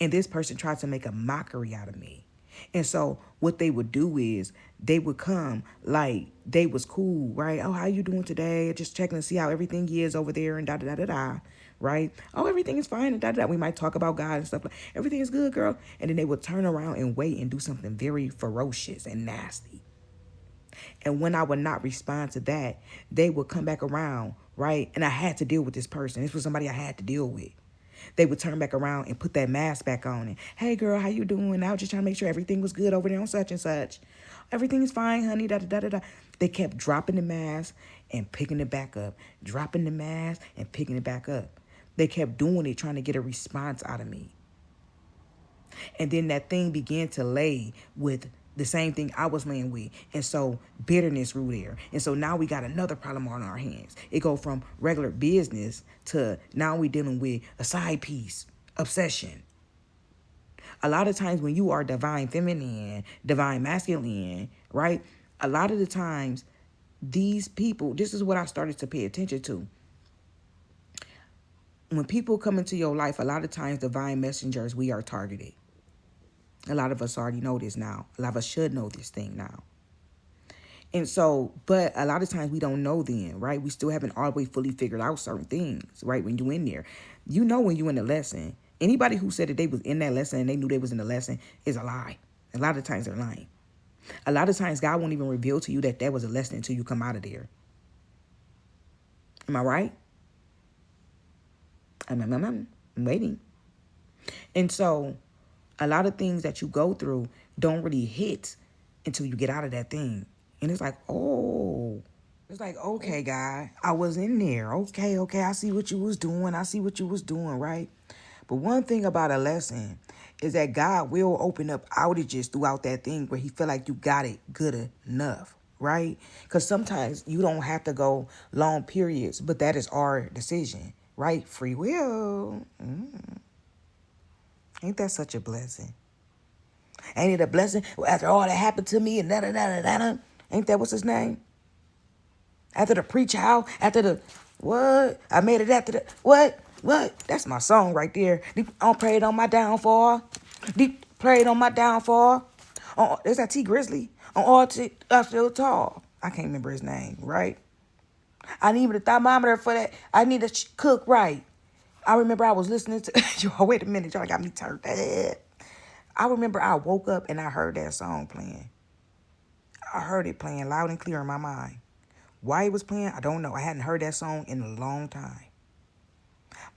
And this person tried to make a mockery out of me. And so what they would do is they would come like they was cool, right? Oh, how you doing today? Just checking to see how everything is over there and da-da-da-da-da, right? Oh, everything is fine and da-da-da. We might talk about God and stuff like, everything is good, girl. And then they would turn around and wait and do something very ferocious and nasty. And when I would not respond to that, they would come back around, right? And I had to deal with this person. This was somebody I had to deal with. They would turn back around and put that mask back on. And, hey, girl, how you doing? I was just trying to make sure everything was good over there on such and such. Everything is fine, honey, da-da-da-da-da. They kept dropping the mask and picking it back up. Dropping the mask and picking it back up. They kept doing it, trying to get a response out of me. And then that thing began to lay with the same thing I was laying with. And so bitterness grew there. And so now we got another problem on our hands. It go from regular business to now we dealing with a side piece, obsession. A lot of times when you are divine feminine, divine masculine, right? A lot of the times these people, this is what I started to pay attention to. When people come into your life, a lot of times divine messengers, we are targeted. A lot of us already know this now. A lot of us should know this thing now. And so, but a lot of times we don't know then, right? We still haven't all the way fully figured out certain things, right? When you in there, you know when you in the lesson. Anybody who said that they was in that lesson and they knew they was in the lesson is a lie. A lot of times they're lying. A lot of times God won't even reveal to you that that was a lesson until you come out of there. Am I right? I'm waiting. And so a lot of things that you go through don't really hit until you get out of that thing. And it's like, oh, it's like, okay, God, I was in there. Okay, I see what you was doing. Right? But one thing about a lesson is that God will open up outages throughout that thing where he feel like you got it good enough, right? Because sometimes you don't have to go long periods, but that is our decision, right? Free will. Ain't that such a blessing? Ain't it a blessing after all that happened to me and da-da-da-da-da? Ain't that what's his name? After the preach out, after the what? I made it after the what? That's my song right there. I prayed on my downfall. Deep prayed on my downfall. Oh, there's that T Grizzly. On all I feel tall. I can't remember his name, right? I need the thermometer for that. I need to cook right. I remember I was listening to, yo, wait a minute, y'all got me turned head. I remember I woke up and I heard that song playing. I heard it playing loud and clear in my mind. Why it was playing, I don't know. I hadn't heard that song in a long time.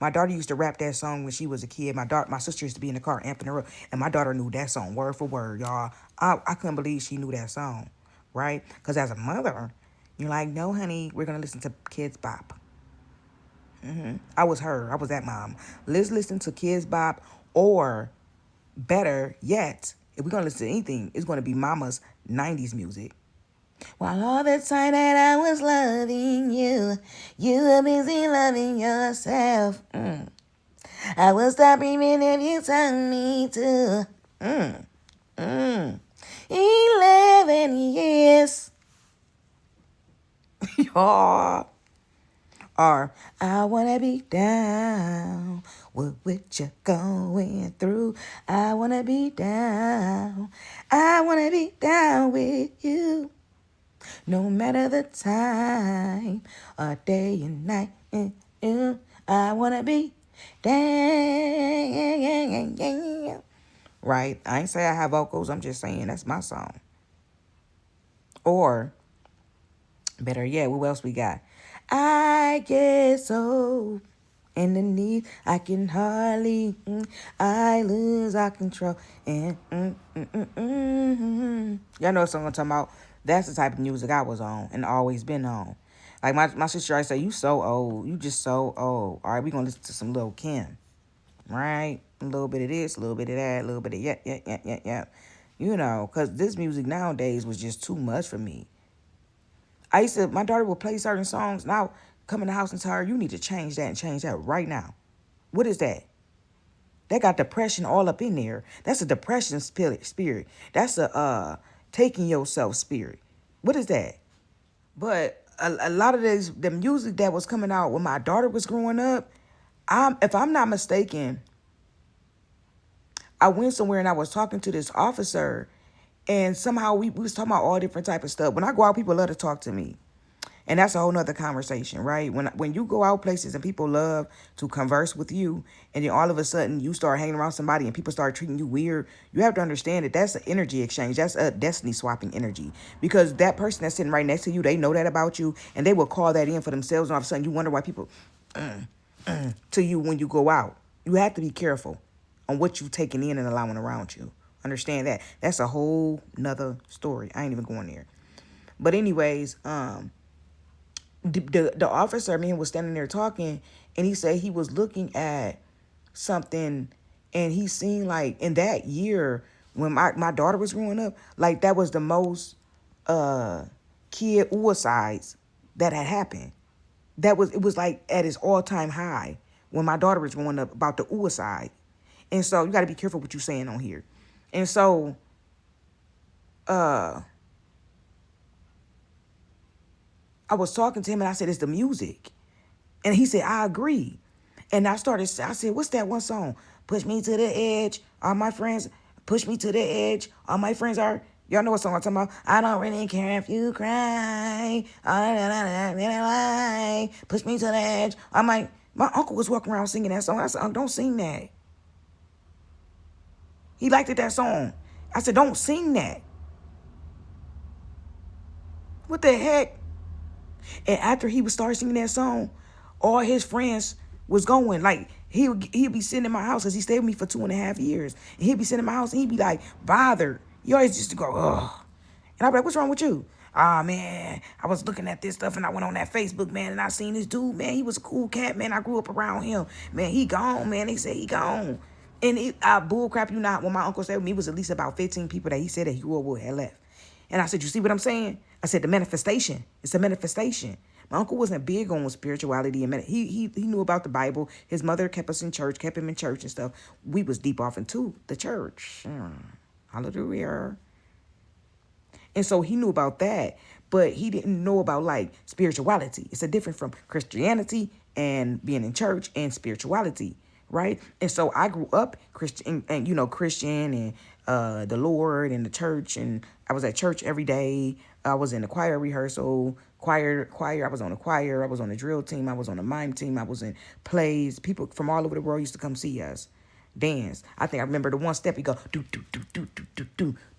My daughter used to rap that song when she was a kid. My sister used to be in the car amping her up, and my daughter knew that song word for word, y'all. I couldn't believe she knew that song, right? Because as a mother, you're like, no, honey, we're going to listen to Kids Bop. I was her. I was that mom. Let's listen to Kids Bop, or better yet, if we're going to listen to anything, it's going to be mama's 90s music. While all the time that I was loving you, you were busy loving yourself. I will stop even if you tell me to. 11 years. Y'all. Or, I want to be down with what you're going through. I want to be down. I want to be down with you. No matter the time or day and night, I wanna be damn. Right? I ain't say I have vocals. I'm just saying that's my song. Or better yet, what else we got? I get so underneath, I can hardly, I lose our control. And y'all know what song I'm talking about? That's the type of music I was on and always been on. Like my sister always say, you so old. You just so old. All right, we gonna listen to some Lil Kim. Right? A little bit of this, a little bit of that, a little bit of yeah. You know, because this music nowadays was just too much for me. My daughter would play certain songs. Now, come in the house and tell her, you need to change that and change that right now. What is that? That got depression all up in there. That's a depression spirit. That's a taking yourself spirit. What is that? But a lot of the music that was coming out when my daughter was growing up, if I'm not mistaken, I went somewhere and I was talking to this officer, and somehow we was talking about all different type of stuff. When I go out, people love to talk to me. And that's a whole nother conversation, right? When you go out places and people love to converse with you, and then all of a sudden you start hanging around somebody and people start treating you weird, you have to understand that that's an energy exchange. That's a destiny swapping energy. Because that person that's sitting right next to you, they know that about you, and they will call that in for themselves, and all of a sudden you wonder why people to you when you go out. You have to be careful on what you're taking in and allowing around you. Understand that. That's a whole nother story. I ain't even going there. But anyways, the officer, man, was standing there talking, and he said he was looking at something, and he seen, like, in that year when my daughter was growing up, like, that was the most kid suicides that had happened. It was like at its all-time high when my daughter was growing up about the suicide. And so you got to be careful what you're saying on here. And so I was talking to him, and I said, it's the music. And he said, I agree. And I said, what's that one song? Push me to the edge. All my friends, push me to the edge. All my friends are, y'all know what song I'm talking about? I don't really care if you cry. Push me to the edge. My uncle was walking around singing that song. I said, don't sing that. He liked that song. I said, don't sing that. What the heck? And after he would start singing that song, all his friends was going. Like, he'd be sitting in my house, because he stayed with me for 2.5 years. And he'd be sitting in my house, and he'd be like, bothered. He always used to go, ugh. And I'd be like, what's wrong with you? Ah, man, I was looking at this stuff, and I went on that Facebook, man, and I seen this dude, man. He was a cool cat, man. I grew up around him. Man, he gone, man. They said he gone. And bull crap you not, when my uncle stayed with me, it was at least about 15 people that he said that he grew up with had left. And I said, you see what I'm saying? I said, the manifestation. It's a manifestation. My uncle wasn't big on spirituality and he knew about the Bible. His mother kept us in church, kept him in church and stuff. We was deep off into the church. Hallelujah. And so he knew about that, but he didn't know about, like, spirituality. It's a difference from Christianity and being in church and spirituality, right? And so I grew up Christian and the Lord and the church, and I was at church every day. I was in the choir rehearsal, choir. I was on the choir. I was on the drill team. I was on the mime team. I was in plays. People from all over the world used to come see us dance. I think I remember the one step we go do do do do do do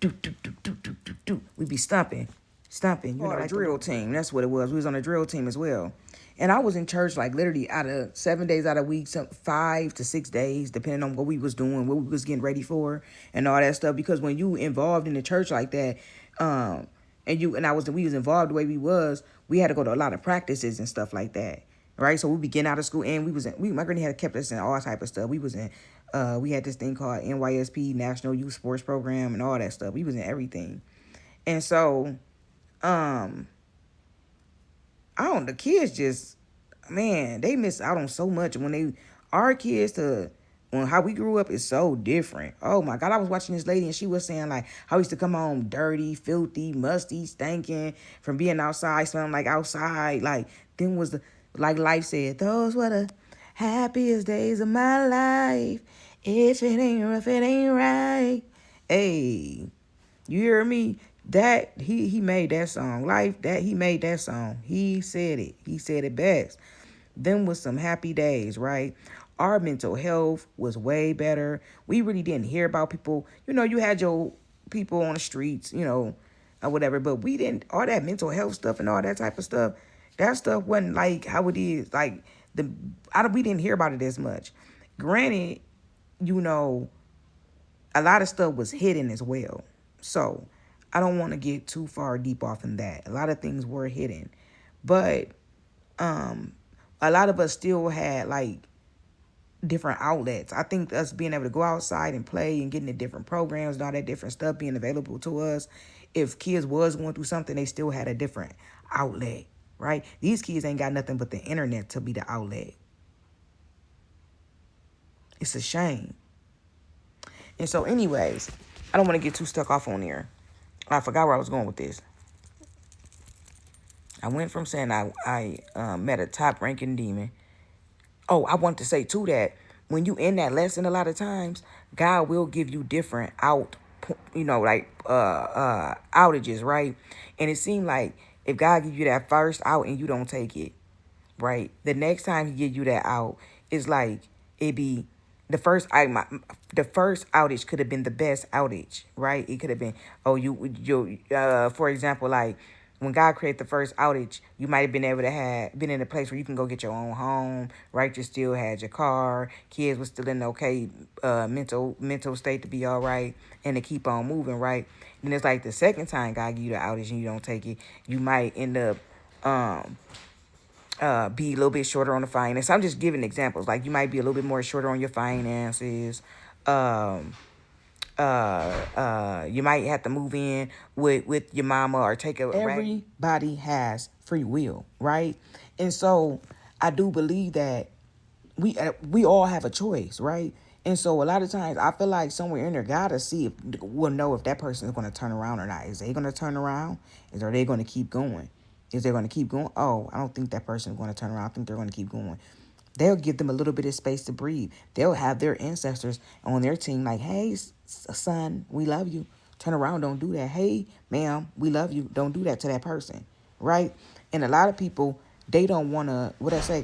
do do do do do do do do. We'd be stomping. You know, like drill team. That's what it was. We was on the drill team as well. And I was in church, like, literally out of 7 days out of a week, 5 to 6 days, depending on what we was doing, what we was getting ready for, and all that stuff. Because when you involved in the church like that, we was involved the way we had to go to a lot of practices and stuff like that, right? So we'd be getting out of school, and my granny had kept us in all type of stuff. We had this thing called NYSP, National Youth Sports Program, and all that stuff. We was in everything. And so, the kids just, man, they miss out on so much our kids how we grew up is so different. Oh my God, I was watching this lady and she was saying, like, how we used to come home dirty, filthy, musty, stinking from being outside, smelling like outside. Like, then was like life said, those were the happiest days of my life. If it ain't rough, it ain't right. Hey, you hear me? That he made that song. Life, that he made that song. He said it. He said it best. Them was some happy days, right? Our mental health was way better. We really didn't hear about people. You had your people on the streets, or whatever, but we didn't, all that mental health stuff and all that type of stuff, that stuff wasn't like how it is. Like, we didn't hear about it as much. Granted, you know, a lot of stuff was hidden as well. So I don't want to get too far deep off in that. A lot of things were hidden. But a lot of us still had like different outlets. I think us being able to go outside and play and getting the different programs and all that different stuff being available to us. If kids was going through something, they still had a different outlet, right? These kids ain't got nothing but the internet to be the outlet. It's a shame. And so anyways, I don't want to get too stuck off on here. I forgot where I was going with this. I went from saying I met a top ranking demon. Oh, I want to say too that when you in that lesson, a lot of times God will give you different outages, right? And it seemed like if God give you that first out and you don't take it, right, the next time He give you that out, it's like it be the first outage could have been the best outage, right? It could have been, for example, like when God created the first outage, you might have been able to have been in a place where you can go get your own home, right? You still had your car, kids were still in okay mental state to be all right and to keep on moving, right? And it's like the second time God give you the outage and you don't take it, you might end up be a little bit shorter on the finance. I'm just giving examples. Like you might be a little bit more shorter on your finances. You might have to move in with your mama or take a. Everybody has free will, right? And so I do believe that we all have a choice, right? And so a lot of times I feel like somewhere in there, God will know if that person is going to turn around or not. Is they going to turn around? Are they going to keep going? Is they going to keep going? Oh, I don't think that person is going to turn around. I think they're going to keep going. They'll give them a little bit of space to breathe. They'll have their ancestors on their team like, hey, son, we love you. Turn around, don't do that. Hey, ma'am, we love you. Don't do that to that person, right? And a lot of people, they don't want to,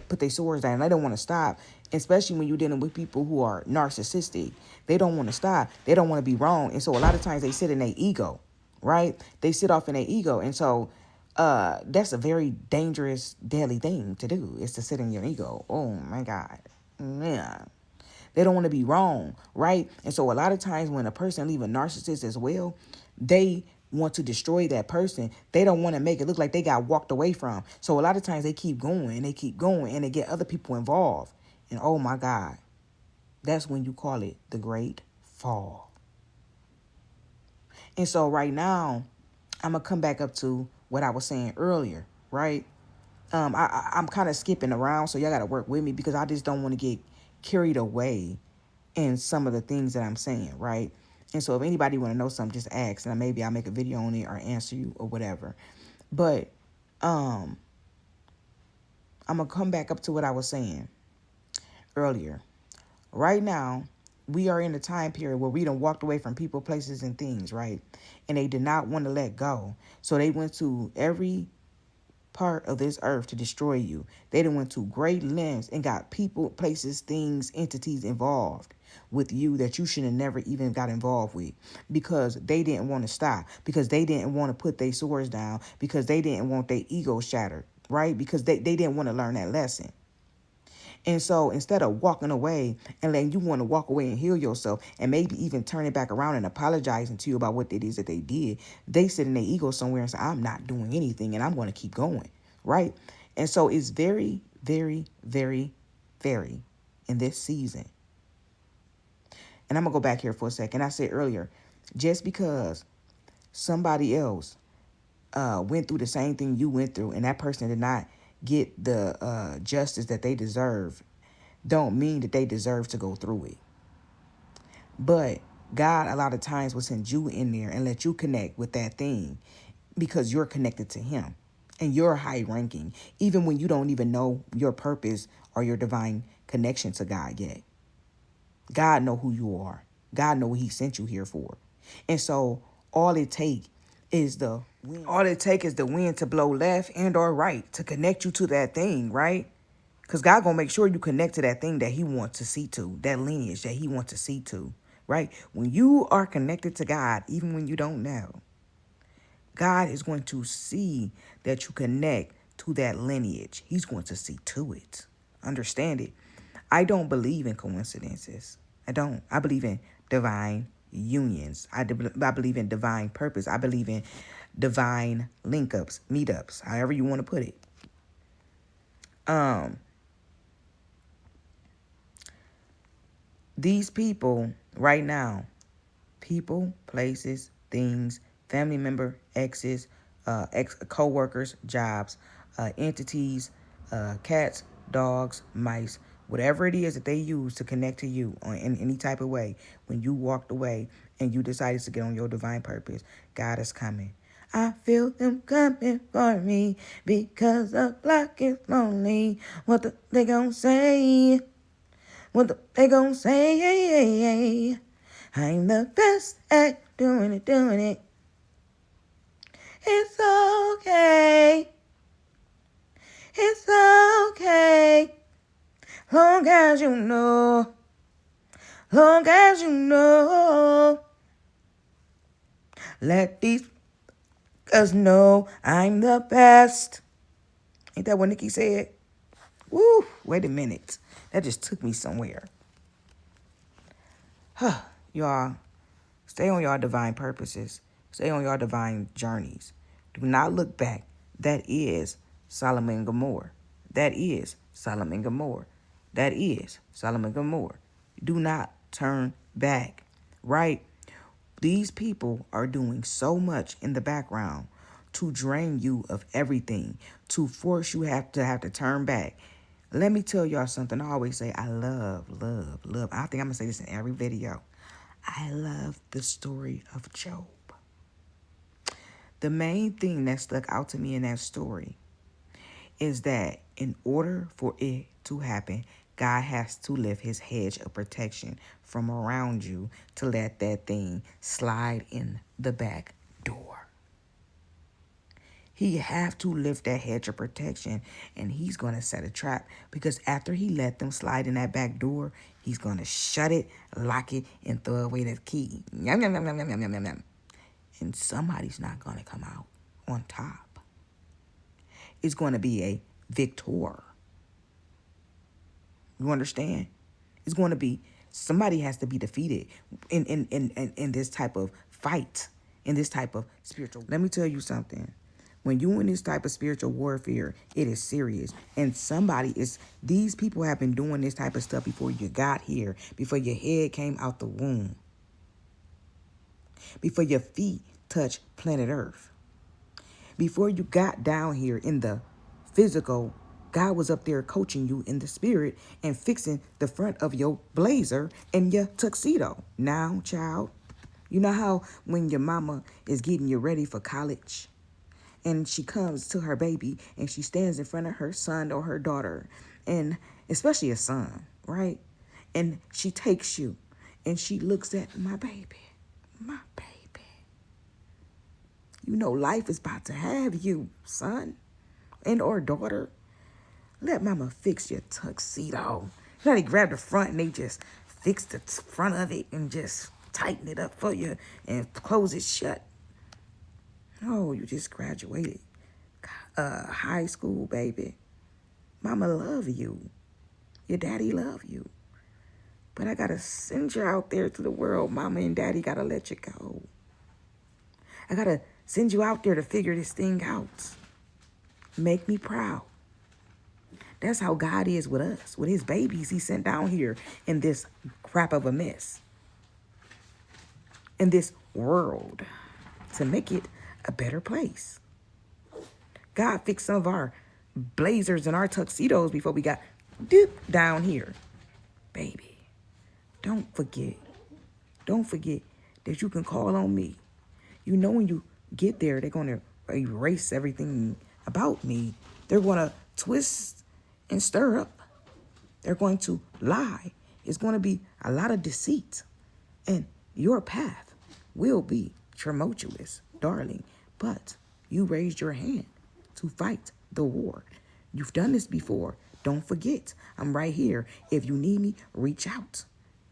put their swords down. They don't want to stop, especially when you're dealing with people who are narcissistic. They don't want to stop. They don't want to be wrong. And so a lot of times they sit in their ego, right? They sit off in their ego. And so that's a very dangerous, deadly thing to do, is to sit in your ego. Oh, my God. Yeah. They don't want to be wrong, right? And so a lot of times when a person leaves a narcissist as well, they want to destroy that person. They don't want to make it look like they got walked away from. So a lot of times they keep going and they get other people involved. And oh my God, that's when you call it the great fall. And so right now, I'm going to come back up to what I was saying earlier, right? I'm kind of skipping around, so y'all got to work with me because I just don't want to get carried away in some of the things that I'm saying, right? And so if anybody want to know something, just ask, and maybe I'll make a video on it or answer you or whatever. But I'm going to come back up to what I was saying earlier. Right now, we are in a time period where we done walked away from people, places, and things, right? And they did not want to let go. So they went to every part of this earth to destroy you. They done went to great lengths and got people, places, things, entities involved with you that you should have never even got involved with, because they didn't want to stop, because they didn't want to put their swords down, because they didn't want their ego shattered, right? Because they didn't want to learn that lesson. And so instead of walking away and letting you want to walk away and heal yourself and maybe even turn it back around and apologizing to you about what it is that they did, they sit in their ego somewhere and say, I'm not doing anything and I'm going to keep going, right? And so it's very, very, very, very in this season. And I'm going to go back here for a second. I said earlier, just because somebody else went through the same thing you went through and that person did not get the justice that they deserve, don't mean that they deserve to go through it. But God, a lot of times, will send you in there and let you connect with that thing because you're connected to Him and you're high ranking, even when you don't even know your purpose or your divine connection to God yet. God know who you are. God know what He sent you here for. And so all it takes is the wind. All it takes is the wind to blow left and or right to connect you to that thing, right? Because God gonna make sure you connect to that thing that he wants to see to, that lineage that he wants to see to, right? When you are connected to God, even when you don't know, God is going to see that you connect to that lineage. He's going to see to it. Understand it. I don't believe in coincidences. I don't. I believe in divine unions. I believe in divine purpose. I believe in divine link-ups, meetups, however you want to put it. These people right now, people, places, things, family member, exes, co-workers, jobs, entities, cats, dogs, mice, whatever it is that they use to connect to you in any type of way. When you walked away and you decided to get on your divine purpose, God is coming. I feel them coming for me because the clock is lonely. What they gonna say? What they gonna say? I'm the best at doing it. It's okay. It's okay. Long as you know. Long as you know. Let these us know I'm the best. Ain't that what Nikki said? Woo, wait a minute. That just took me somewhere. Y'all, stay on your divine purposes. Stay on your divine journeys. Do not look back. That is Solomon and Gomorrah. That is Solomon and Gomorrah. That is Solomon and Gomorrah. Do not turn back, right? These people are doing so much in the background to drain you of everything, to force you have to turn back. Let me tell y'all something. I always say I love. I think I'm going to say this in every video. I love the story of Job. The main thing that stuck out to me in that story is that in order for it to happen, God has to lift his hedge of protection from around you to let that thing slide in the back door. He have to lift that hedge of protection, and he's going to set a trap, because after he let them slide in that back door, he's going to shut it, lock it, and throw away the key. Yum, yum, yum, yum, yum, yum, yum, yum. And somebody's not going to come out on top. It's going to be a victor. You understand? It's going to be, somebody has to be defeated in this type of fight, in this type of spiritual. Let me tell you something. When you in this type of spiritual warfare, it is serious. And these people have been doing this type of stuff before you got here, before your head came out the womb, before your feet touched planet Earth, before you got down here in the physical. God was up there coaching you in the spirit and fixing the front of your blazer and your tuxedo. Now, child, you know how when your mama is getting you ready for college, and she comes to her baby and she stands in front of her son or her daughter, and especially a son, right? And she takes you and she looks at my baby. You know life is about to have you, son and or daughter. Let mama fix your tuxedo. You know, they grab the front and they just fix the front of it and just tighten it up for you and close it shut. Oh, you just graduated high school, baby. Mama love you. Your daddy love you. But I got to send you out there to the world. Mama and daddy got to let you go. I got to send you out there to figure this thing out. Make me proud. That's how God is with us, with his babies he sent down here in this crap of a mess, in this world, to make it a better place. God fixed some of our blazers and our tuxedos before we got down here. Baby, don't forget that you can call on me. You know, when you get there, they're going to erase everything about me. They're going to twist and stir up. They're going to lie. It's going to be a lot of deceit. And your path will be tumultuous, darling. But you raised your hand to fight the war. You've done this before. Don't forget, I'm right here. If you need me, reach out.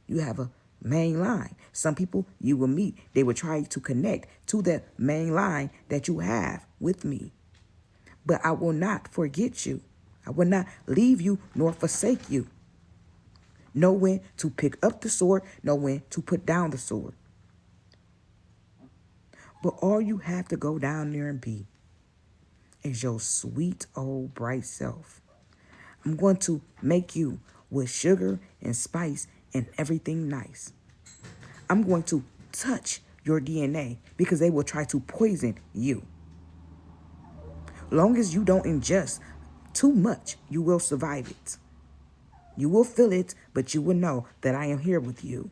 You have a main line. Some people you will meet, they will try to connect to the main line that you have with me. But I will not forget you. I will not leave you nor forsake you. Know when to pick up the sword, know when to put down the sword. But all you have to go down there and be is your sweet old bright self. I'm going to make you with sugar and spice and everything nice. I'm going to touch your DNA because they will try to poison you. Long as you don't ingest too much, you will survive it. You will feel it, but you will know that I am here with you.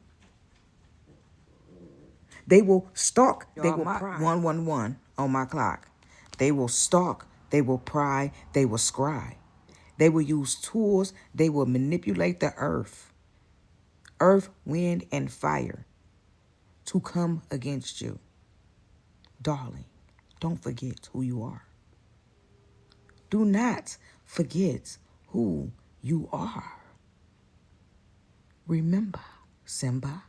They will stalk, they will pry. 111 on my clock. They will stalk, they will pry, they will scry. They will use tools, they will manipulate the earth, wind, and fire to come against you. Darling, don't forget who you are. Do not forget who you are. Remember, Simba.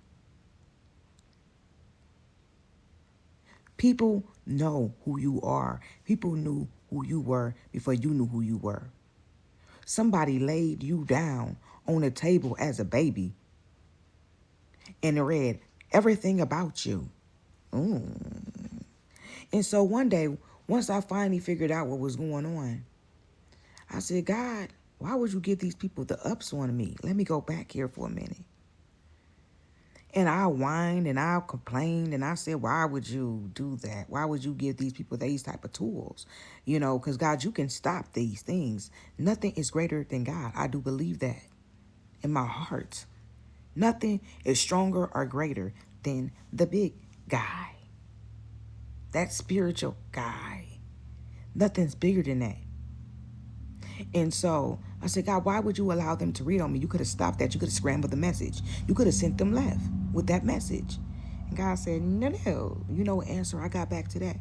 People know who you are. People knew who you were before you knew who you were. Somebody laid you down on a table as a baby and read everything about you. And so one day, once I finally figured out what was going on, I said, God, why would you give these people the ups on me? Let me go back here for a minute. And I whined and I complained and I said, why would you do that? Why would you give these people these type of tools? You know, because God, you can stop these things. Nothing is greater than God. I do believe that in my heart. Nothing is stronger or greater than the big guy. That spiritual guy. Nothing's bigger than that. And so I said, God, why would you allow them to read on me? You could have stopped that. You could have scrambled the message. You could have sent them left with that message. And God said, no. You know what answer I got back to that?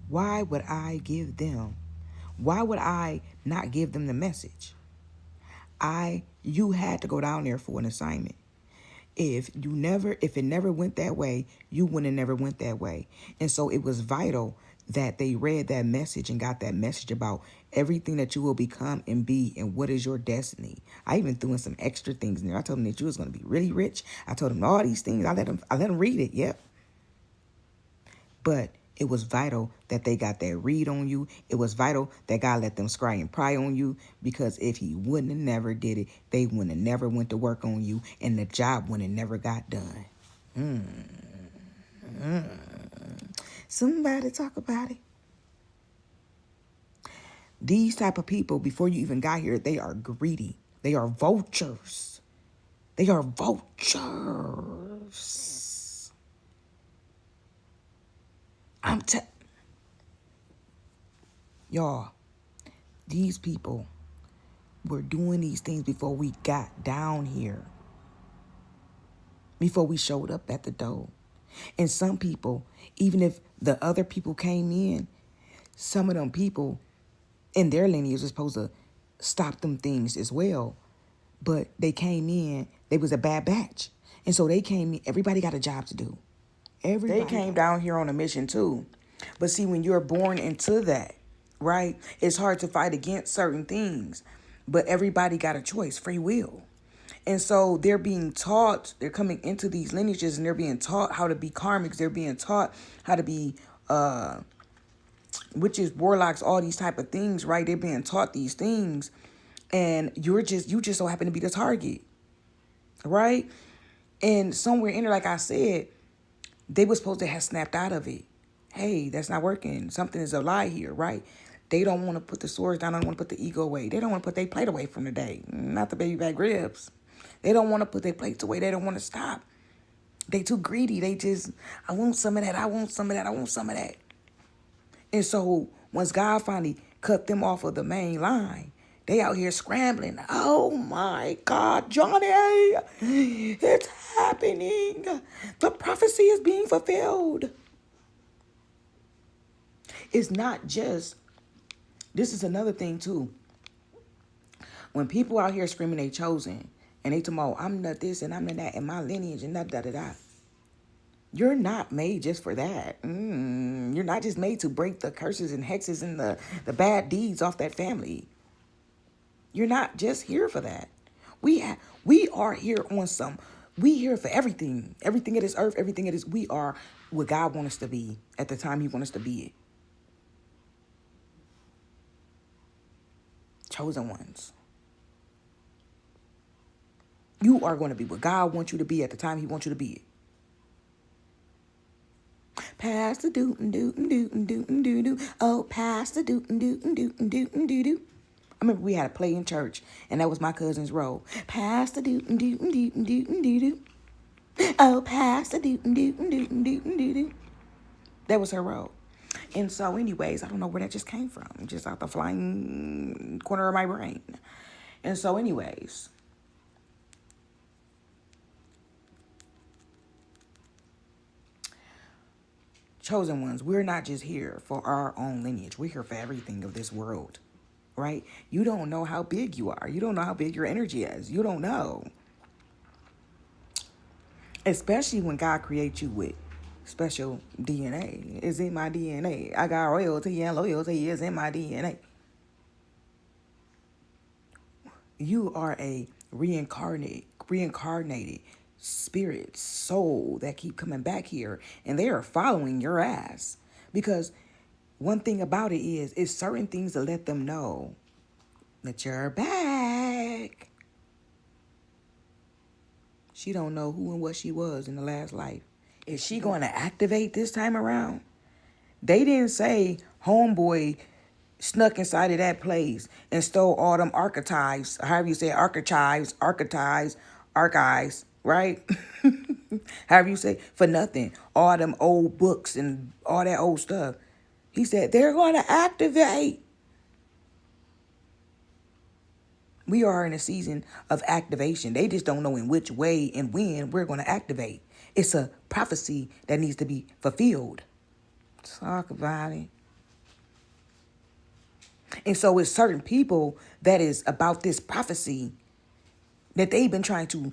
Why would I give them? Why would I not give them the message? You had to go down there for an assignment. If it never went that way, you wouldn't have never went that way. And so it was vital that they read that message and got that message about everything that you will become and be and what is your destiny. I even threw in some extra things in there. I told them that you was going to be really rich. I told them all these things. I let them read it. Yep. But it was vital that they got that read on you. It was vital that God let them scry and pry on you, because if he wouldn't have never did it, they wouldn't have never went to work on you and the job wouldn't have never got done. Somebody talk about it. These type of people, before you even got here, they are greedy. They are vultures. They are vultures. Y'all, these people were doing these things before we got down here. Before we showed up at the door. And some people, even if the other people came in, some of them people in their lineage was supposed to stop them things as well. But they came in, they was a bad batch. And so they came in, everybody got a job to do. They came down here on a mission too. But see, when you're born into that, right, it's hard to fight against certain things. But everybody got a choice, free will. And so they're being taught, they're coming into these lineages and they're being taught how to be karmics. They're being taught how to be witches, warlocks, all these type of things, right? They're being taught these things. And you just so happen to be the target, right? And somewhere in there, like I said, they were supposed to have snapped out of it. Hey, that's not working. Something is a lie here, right? They don't want to put the swords down. They don't want to put the ego away. They don't want to put their plate away from the day. Not the baby back ribs. They don't want to put their plates away. They don't want to stop. They too greedy. They just, I want some of that. I want some of that. I want some of that. And so once God finally cut them off of the main line, they out here scrambling. Oh my God, Johnny, it's happening. The prophecy is being fulfilled. It's not just, this is another thing too. When people out here screaming they chosen, and they talking about, I'm not this and I'm not that, and my lineage and da-da-da-da. You're not made just for that. You're not just made to break the curses and hexes and the bad deeds off that family. You're not just here for that. We are here on some, we here for everything. Everything of this earth, everything of this, we are what God wants us to be at the time he wants us to be it. Chosen ones. You are going to be what God wants you to be at the time he wants you to be it. Pass the doo doo doo doo doo doo. Oh, pass the doo doo doo doo doo doo. I remember we had a play in church, and that was my cousin's role. Pass the doo doo doo doo doo doo. Oh, pass the doo doo doo doo doo doo. That was her role. And so, anyways, I don't know where that just came from. Just out the flying corner of my brain. And so, anyways, chosen ones, we're not just here for our own lineage. We're here for everything of this world, right? You don't know how big you are. You don't know how big your energy is. You don't know. Especially when God creates you with special DNA. It's in my DNA. I got royalty and loyalty is in my DNA. You are a reincarnated spirit, soul that keep coming back here, and they are following your ass. Because one thing about it is, it's certain things to let them know that you're back. She don't know who and what she was in the last life. Is she going to activate this time around? They didn't say homeboy snuck inside of that place and stole all them archetypes, however you say archives, right? However you say, for nothing. All them old books and all that old stuff. He said, they're going to activate. We are in a season of activation. They just don't know in which way and when we're going to activate. It's a prophecy that needs to be fulfilled. Talk about it. And so it's certain people that is about this prophecy that they've been trying to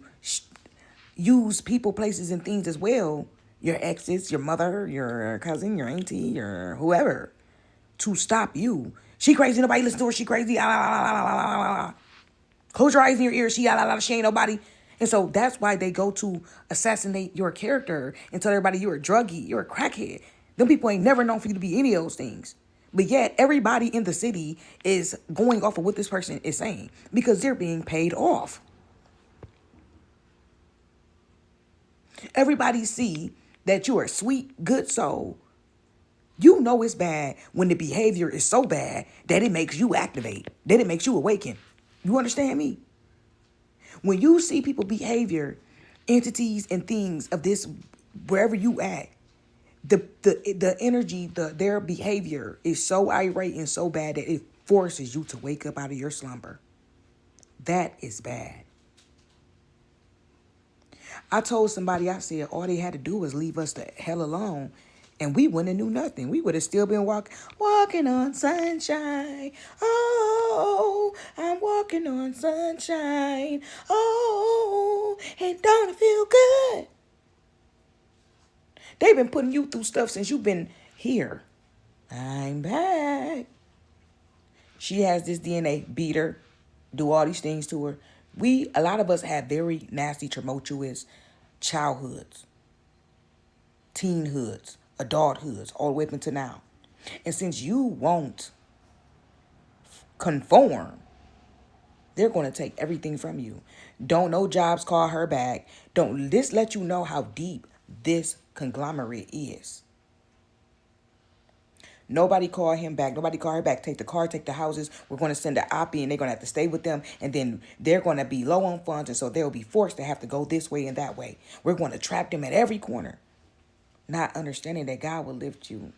use people, places, and things as well. Your exes, your mother, your cousin, your auntie, your whoever, to stop you. She crazy, nobody listen to her, she crazy. Close your eyes and your ears, she ain't nobody. And so that's why they go to assassinate your character and tell everybody you're a druggie, you're a crackhead. Them people ain't never known for you to be any of those things. But yet everybody in the city is going off of what this person is saying because they're being paid off. Everybody see that you're a sweet, good soul. You know it's bad when the behavior is so bad that it makes you activate, that it makes you awaken. You understand me? When you see people behavior, entities and things of this, wherever you at, the energy, their behavior is so irate and so bad that it forces you to wake up out of your slumber. That is bad. I told somebody, I said, all they had to do was leave us the hell alone, and we wouldn't have knew nothing. We would have still been walking on sunshine. Oh, I'm walking on sunshine. Oh, and don't it feel good? They've been putting you through stuff since you've been here. I'm back. She has this DNA, beat her, do all these things to her. A lot of us have very nasty, tumultuous childhoods, teenhoods, adulthoods, all the way up until now. And since you won't conform, they're going to take everything from you. Don't no jobs call her back. Don't this let you know how deep this conglomerate is. Nobody call him back. Nobody call her back. Take the car, take the houses. We're going to send an oppie and they're going to have to stay with them. And then they're going to be low on funds. And so they'll be forced to have to go this way and that way. We're going to trap them at every corner. Not understanding that God will lift you.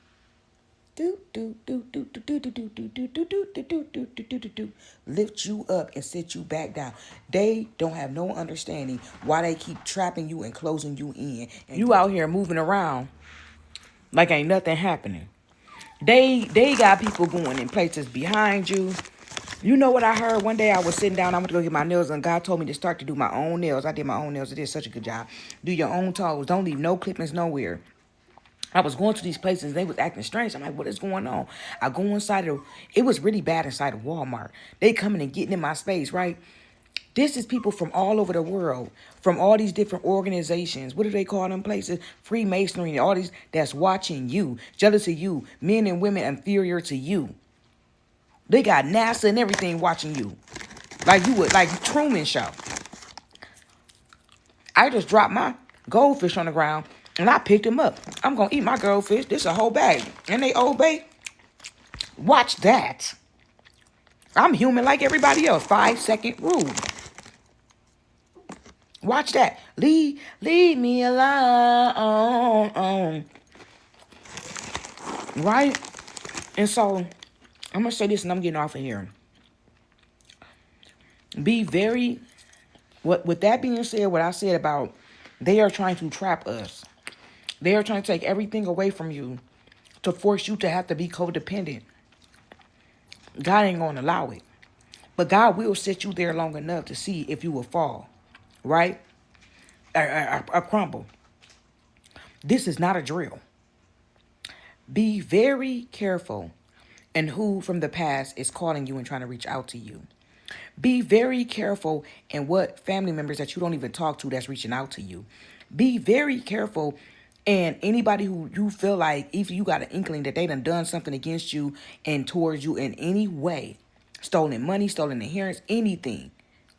Lift you up and sit you back down. They don't have no understanding why they keep trapping you and closing you in. And you out here moving around like ain't nothing happening. They got people going in places behind you. You know what I heard? One day I was sitting down. I went to go get my nails, and God told me to start to do my own nails. I did my own nails. I did such a good job. Do your own toes. Don't leave no clippings nowhere. I was going to these places. They was acting strange. I'm like, what is going on? I go inside of, it was really bad inside of Walmart. They coming and getting in my space, right? This is people from all over the world, from all these different organizations. What do they call them places? Freemasonry, all these that's watching you, jealous of you, men and women inferior to you. They got NASA and everything watching you. Like you would, like Truman Show. I just dropped my goldfish on the ground and I picked him up. I'm going to eat my goldfish. This is a whole bag. And they obey. Watch that. I'm human like everybody else. 5-second rule. Watch that. Leave me alone. Right? And so, I'm going to say this and I'm getting off of here. Be very, with that being said, what I said about they are trying to trap us. They are trying to take everything away from you to force you to have to be codependent. God ain't going to allow it. But God will sit you there long enough to see if you will fall. Right? Or crumble. This is not a drill. Be very careful in who from the past is calling you and trying to reach out to you. Be very careful in what family members that you don't even talk to that's reaching out to you. Be very careful in anybody who you feel like if you got an inkling that they done something against you and towards you in any way. Stolen money, stolen adherence, anything.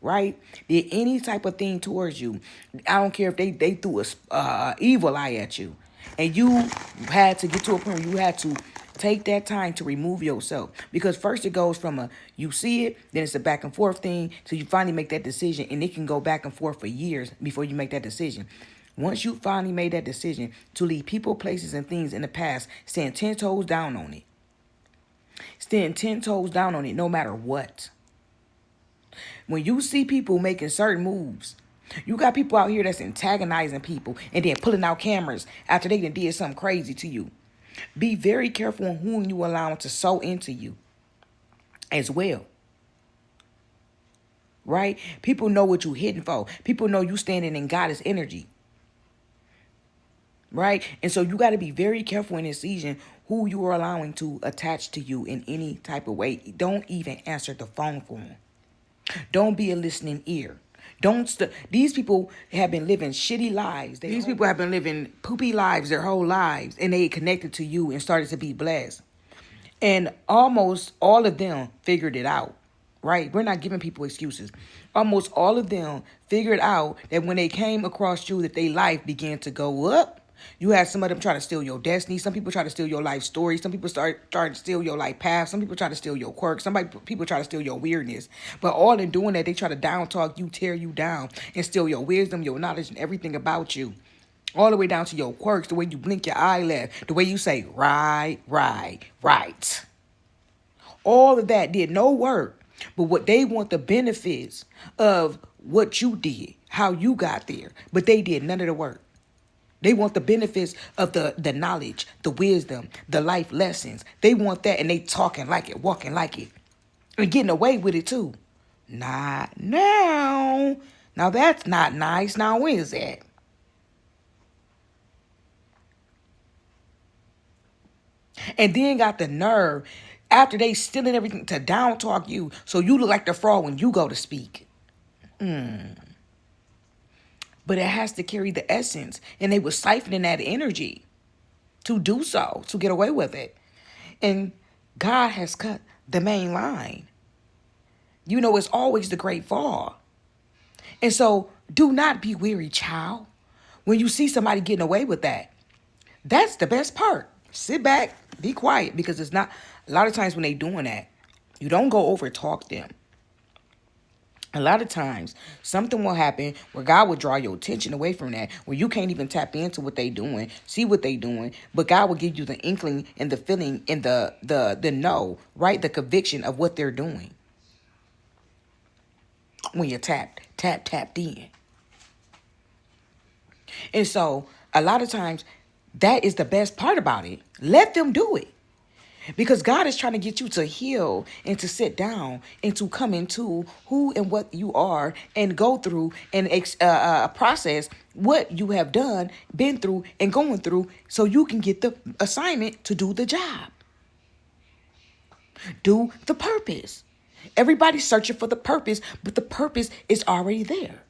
Right? Did any type of thing towards you. I don't care if they threw a evil eye at you. And you had to get to a point where you had to take that time to remove yourself. Because first it goes from you see it, then it's a back and forth thing. So you finally make that decision and it can go back and forth for years before you make that decision. Once you finally made that decision to leave people, places, and things in the past, stand 10 toes down on it. Stand 10 toes down on it no matter what. When you see people making certain moves, you got people out here that's antagonizing people and then pulling out cameras after they done did something crazy to you. Be very careful on whom you allow to sow into you as well. Right? People know what you hitting for. People know you standing in goddess energy. Right? And so you got to be very careful in this season who you are allowing to attach to you in any type of way. Don't even answer the phone for them. Don't be a listening ear. These people have been living shitty lives. These people have been living poopy lives their whole lives, and they connected to you and started to be blessed. And almost all of them figured it out, right? We're not giving people excuses. Almost all of them figured out that when they came across you, that their life began to go up. You had some of them try to steal your destiny. Some people try to steal your life story. Some people start to steal your life path. Some people try to steal your quirks. People try to steal your weirdness. But all in doing that, they try to down talk you, tear you down, and steal your wisdom, your knowledge, and everything about you. All the way down to your quirks, the way you blink your eyelid, the way you say, right. All of that did no work. But what they want the benefits of what you did, how you got there. But they did none of the work. They want the benefits of the knowledge, the wisdom, the life lessons. They want that, and they talking like it, walking like it, and getting away with it too. Not now. Now that's not nice. Now when is that? And then got the nerve, after they stealing everything, to down talk you, so you look like the fraud when you go to speak. But it has to carry the essence. And they were siphoning that energy to do so, to get away with it. And God has cut the main line. You know, it's always the great fall. And so do not be weary, child. When you see somebody getting away with that, that's the best part. Sit back, be quiet, because it's not, a lot of times when they doing that, you don't go over talk them. A lot of times, something will happen where God will draw your attention away from that, where you can't even tap into what they doing, see what they doing, but God will give you the inkling and the feeling and the know, right? The conviction of what they're doing. When you're tapped in. And so, a lot of times, that is the best part about it. Let them do it. Because God is trying to get you to heal and to sit down and to come into who and what you are and go through and process what you have done, been through, and going through so you can get the assignment to do the job. Do the purpose. Everybody's searching for the purpose, but the purpose is already there.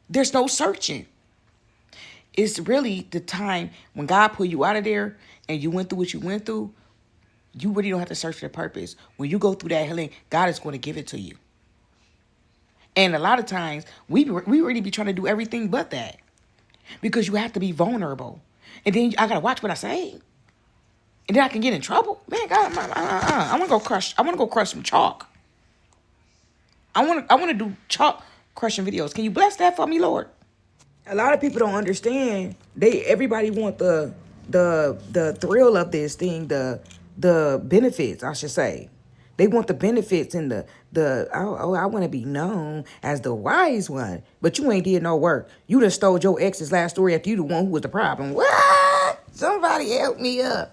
There's no searching. It's really the time when God pulled you out of there and you went through what you went through. You really don't have to search for the purpose. When you go through that healing, God is going to give it to you. And a lot of times, we really be trying to do everything but that. Because you have to be vulnerable. And then I got to watch what I say. And then I can get in trouble. Man, God, I want to go crush. I want to go crush some chalk. I want to do chalk crushing videos. Can you bless that for me, Lord? A lot of people don't understand. Everybody want the thrill of this thing, the benefits, I should say. They want the benefits and I want to be known as the wise one. But you ain't did no work. You done stole your ex's last story after you the one who was the problem. What? Somebody help me up.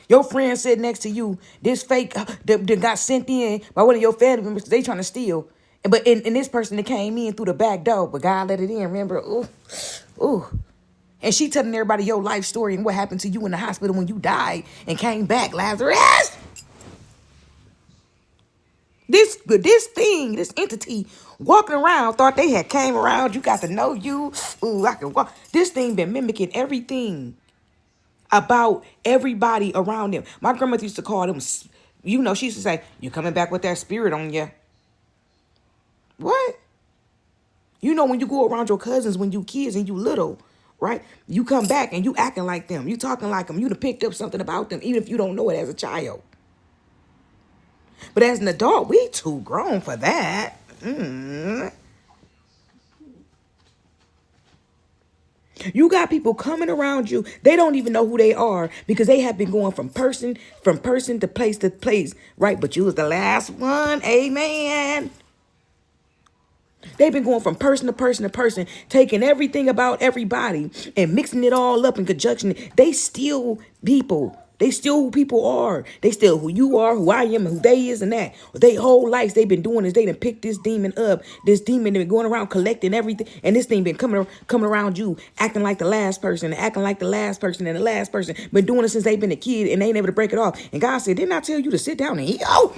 Your friend sitting next to you, this fake that got sent in by one of your family members, they trying to steal. But in this person that came in through the back door, but God let it in, remember? Ooh. And she telling everybody your life story and what happened to you in the hospital when you died and came back, Lazarus. This entity walking around thought they had came around. You got to know you. Ooh, I can walk. This thing been mimicking everything about everybody around them. My grandmother used to call them, she used to say, you coming back with that spirit on you. What? When you go around your cousins when you kids and you little, right? You come back and you acting like them. You talking like them. You done picked up something about them, even if you don't know it as a child. But as an adult, we too grown for that. You got people coming around you. They don't even know who they are because they have been going from person to place, right? But you was the last one. Amen. They've been going from person to person to person, taking everything about everybody and mixing it all up in conjunction. They steal people. They still who people are. They still who you are, who I am, and who they is and that. They whole lives they've been doing is they done picked this demon up. This demon been going around collecting everything. And this thing been coming around you, acting like the last person, acting like the last person, and the last person. Been doing it since they've been a kid and they ain't able to break it off. And God said, didn't I tell you to sit down and eat? Oh!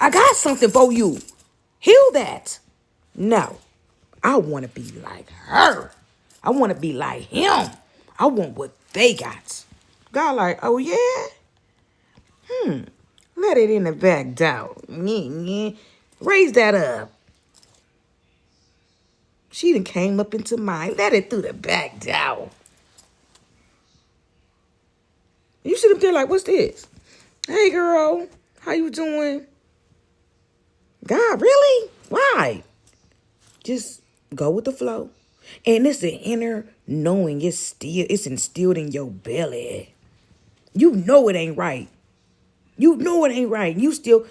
I got something for you. Heal that. No. I want to be like her. I want to be like him. I want what they got. God like, oh yeah? Let it in the back door. Raise that up. She done came up into mine. Let it through the back door. You sit up there like, what's this? Hey girl, how you doing? God, really? Why? Just go with the flow. And it's an inner knowing. It's instilled in your belly. You know it ain't right. You know it ain't right. You still,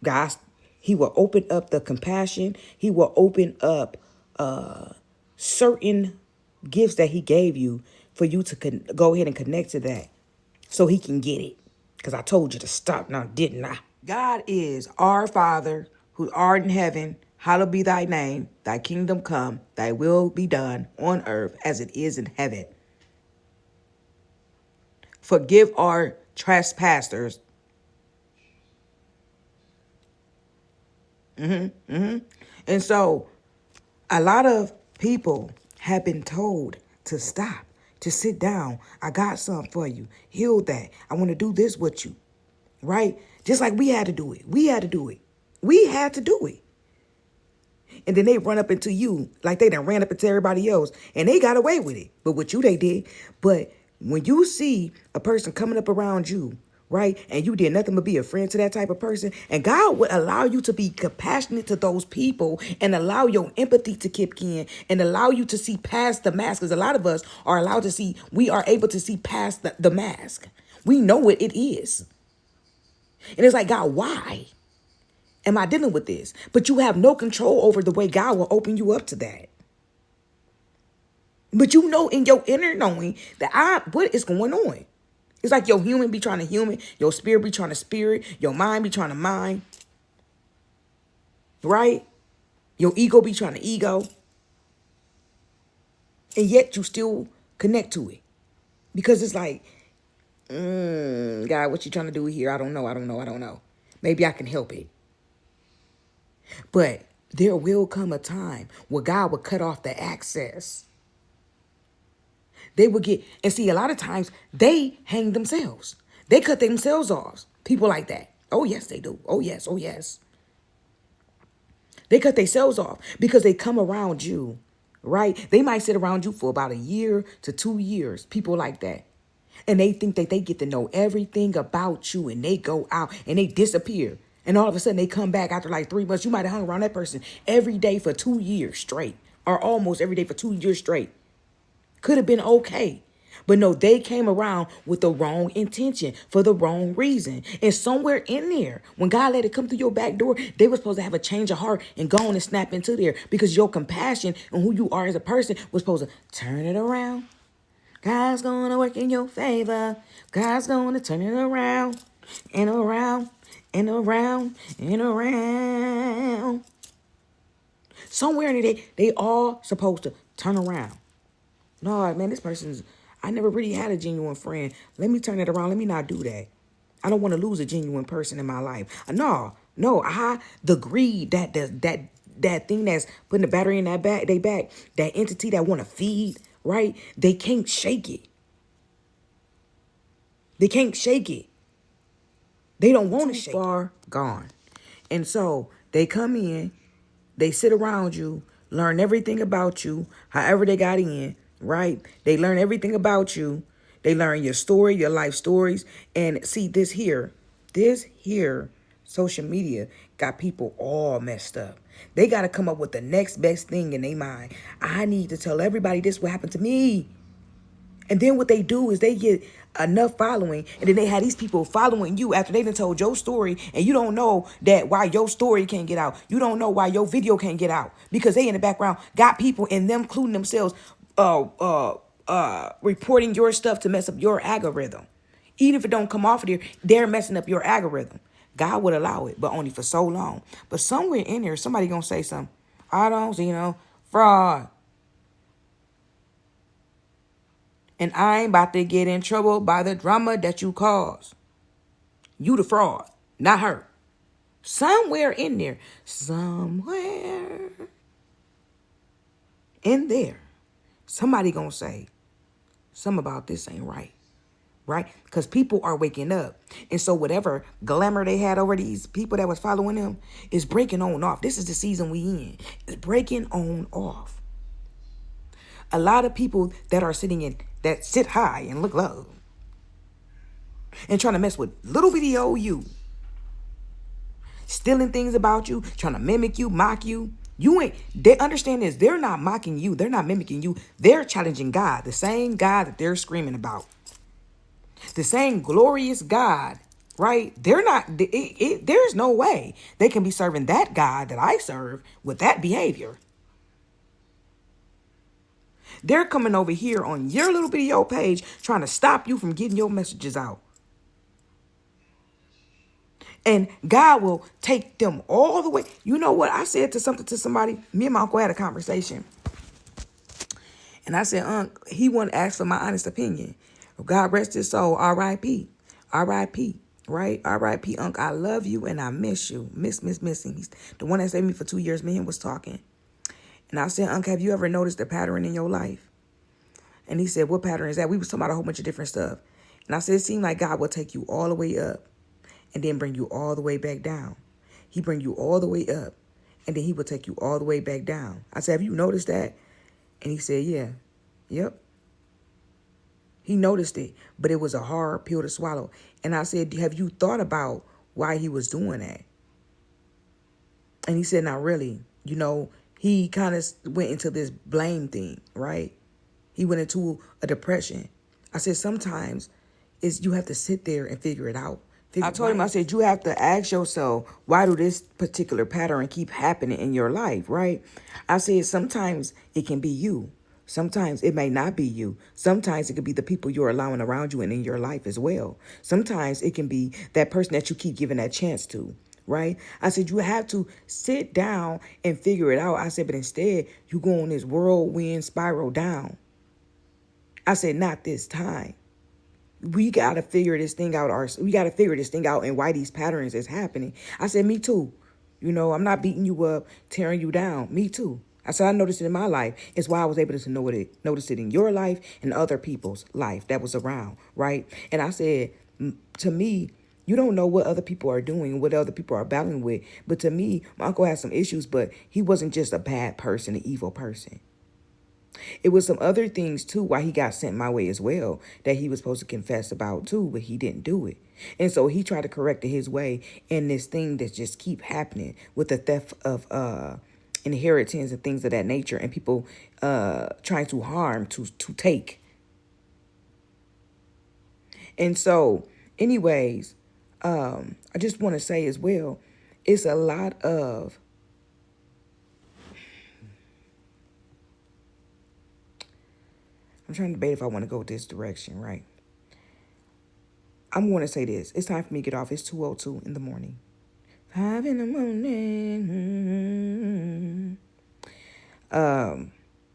guys, he will open up the compassion. He will open up certain gifts that he gave you for you to go ahead and connect to that so he can get it. Because I told you to stop now, didn't I? God is our Father who art in heaven, hallowed be thy name, thy kingdom come, thy will be done on earth as it is in heaven. Forgive our trespassers. And so a lot of people have been told to stop, to sit down. I got something for you. Heal that. I want to do this with you. Right? Just like we had to do it. We had to do it. And then they run up into you like they done ran up into everybody else. And they got away with it. But with you, they did. But when you see a person coming up around you, right, and you did nothing but be a friend to that type of person, and God would allow you to be compassionate to those people and allow your empathy to kick in and allow you to see past the mask. Because a lot of us are allowed to see, we are able to see past the mask. We know what it is. And it's like, God, why am I dealing with this? But you have no control over the way God will open you up to that. But you know in your inner knowing that what is going on. It's like your human be trying to human, your spirit be trying to spirit, your mind be trying to mind, right? Your ego be trying to ego. And yet you still connect to it. Because it's like, God, what you trying to do here? I don't know. Maybe I can help it. But there will come a time where God will cut off the access. They will get, and see, a lot of times they hang themselves. They cut themselves off. People like that. Oh, yes, they do. Oh, yes. Oh, yes. They cut themselves off because they come around you, right? They might sit around you for about 1 year to 2 years. People like that. And they think that they get to know everything about you, and they go out and they disappear. And all of a sudden they come back after like 3 months. You might have hung around that person every day for 2 years straight, or almost every day for 2 years straight. Could have been okay. But no, they came around with the wrong intention for the wrong reason. And somewhere in there, when God let it come through your back door, they were supposed to have a change of heart and go on and snap into there, because your compassion and who you are as a person was supposed to turn it around. God's going to work in your favor. God's going to turn it around and around and around and around. Somewhere in there, they all supposed to turn around. No, man, I never really had a genuine friend. Let me turn it around. Let me not do that. I don't want to lose a genuine person in my life. No, the greed, that thing that's putting the battery in they back, that entity that want to feed, right? They can't shake it. They can't shake it. They don't want to shake it. Far gone. And so they come in, they sit around you, learn everything about you, however they got in, right? They learn everything about you. They learn your story, your life stories. And see, this here, social media got people all messed up. They got to come up with the next best thing in their mind. I need to tell everybody this what happened to me. And then what they do is they get enough following, and then they have these people following you after they done told your story, and you don't know that why your story can't get out. You don't know why your video can't get out, because they in the background got people and them including themselves reporting your stuff to mess up your algorithm. Even if it don't come off of there, they're messing up your algorithm. God would allow it, but only for so long. But somewhere in there, somebody gonna say something. I don't see fraud. And I ain't about to get in trouble by the drama that you cause. You the fraud, not her. Somewhere in there, somewhere in there, somebody gonna say something about this ain't right. Right? Because people are waking up. And so whatever glamour they had over these people that was following them is breaking on off. This is the season we in. It's breaking on off. A lot of people that are that sit high and look low and trying to mess with little bitty old you, stealing things about you, trying to mimic you, mock you. They understand this. They're not mocking you. They're not mimicking you. They're challenging God, the same God that they're screaming about. The same glorious God, right? They're not, there's no way they can be serving that God that I serve with that behavior. They're coming over here on your little video page trying to stop you from getting your messages out. And God will take them all the way. You know what? I said to somebody, me and my uncle had a conversation. And I said, he wouldn't ask for my honest opinion. God rest his soul, R.I.P. R.I.P. Right? R.I.P. Unc, I love you and I miss you. Missing. He's the one that saved me for 2 years. Me and him was talking. And I said, Unc, have you ever noticed a pattern in your life? And he said, what pattern is that? We was talking about a whole bunch of different stuff. And I said, it seemed like God will take you all the way up and then bring you all the way back down. He bring you all the way up and then he will take you all the way back down. I said, have you noticed that? And he said, yeah. Yep. He noticed it, but it was a hard pill to swallow. And I said, have you thought about why he was doing that? And he said, not really. He kind of went into this blame thing, right? He went into a depression. I said, sometimes you have to sit there and figure it out. I told him, I said, you have to ask yourself, why do this particular pattern keep happening in your life, right? I said, sometimes it can be you. Sometimes it may not be you. Sometimes it could be the people you're allowing around you and in your life as well. Sometimes it can be that person that you keep giving that chance to, right? I said, you have to sit down and figure it out. I said, but instead you go on this whirlwind spiral down. I said, not this time. We got to figure this thing out. We got to figure this thing out and why these patterns is happening. I said, me too. You know, I'm not beating you up, tearing you down. Me too. I said, I noticed it in my life. It's why I was able to notice it in your life and other people's life that was around, right? And I said, to me, you don't know what other people are doing and what other people are battling with. But to me, my uncle had some issues, but he wasn't just a bad person, an evil person. It was some other things, too, why he got sent my way as well, that he was supposed to confess about, too, but he didn't do it. And so he tried to correct it his way, and this thing that just keep happening with the theft of inheritance and things of that nature, and people trying to harm, to take. And so, anyways, I just want to say as well, it's a lot of... I'm trying to debate if I want to go this direction, right? I'm going to say this. It's time for me to get off. It's 2:02 in the morning. 5 in the morning.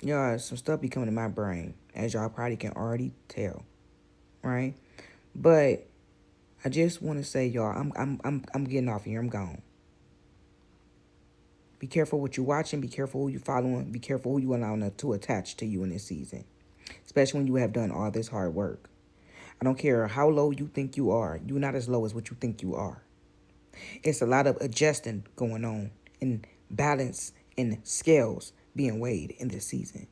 Y'all, some stuff be coming to my brain, as y'all probably can already tell, right? But I just want to say, y'all, I'm getting off here. I'm gone. Be careful what you're watching. Be careful who you're following. Be careful who you allowing to attach to you in this season, especially when you have done all this hard work. I don't care how low you think you are. You're not as low as what you think you are. It's a lot of adjusting going on and balance and scales being weighed in this season.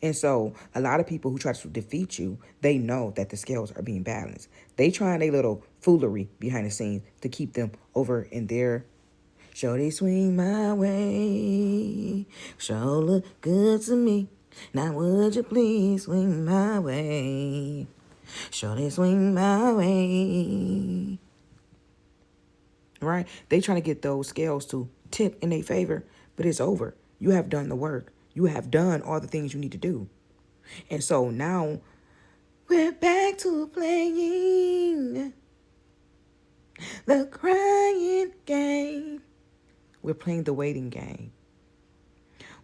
And so a lot of people who try to defeat you, they know that the scales are being balanced. They trying a little foolery behind the scenes to keep them over in their... Shorty swing my way, sure look good to me. Now would you please swing my way? Shorty swing my way. Right? They trying to get those scales to tip in their favor, but it's over. You have done the work. You have done all the things you need to do. And so now we're back to playing the crying game. We're playing the waiting game.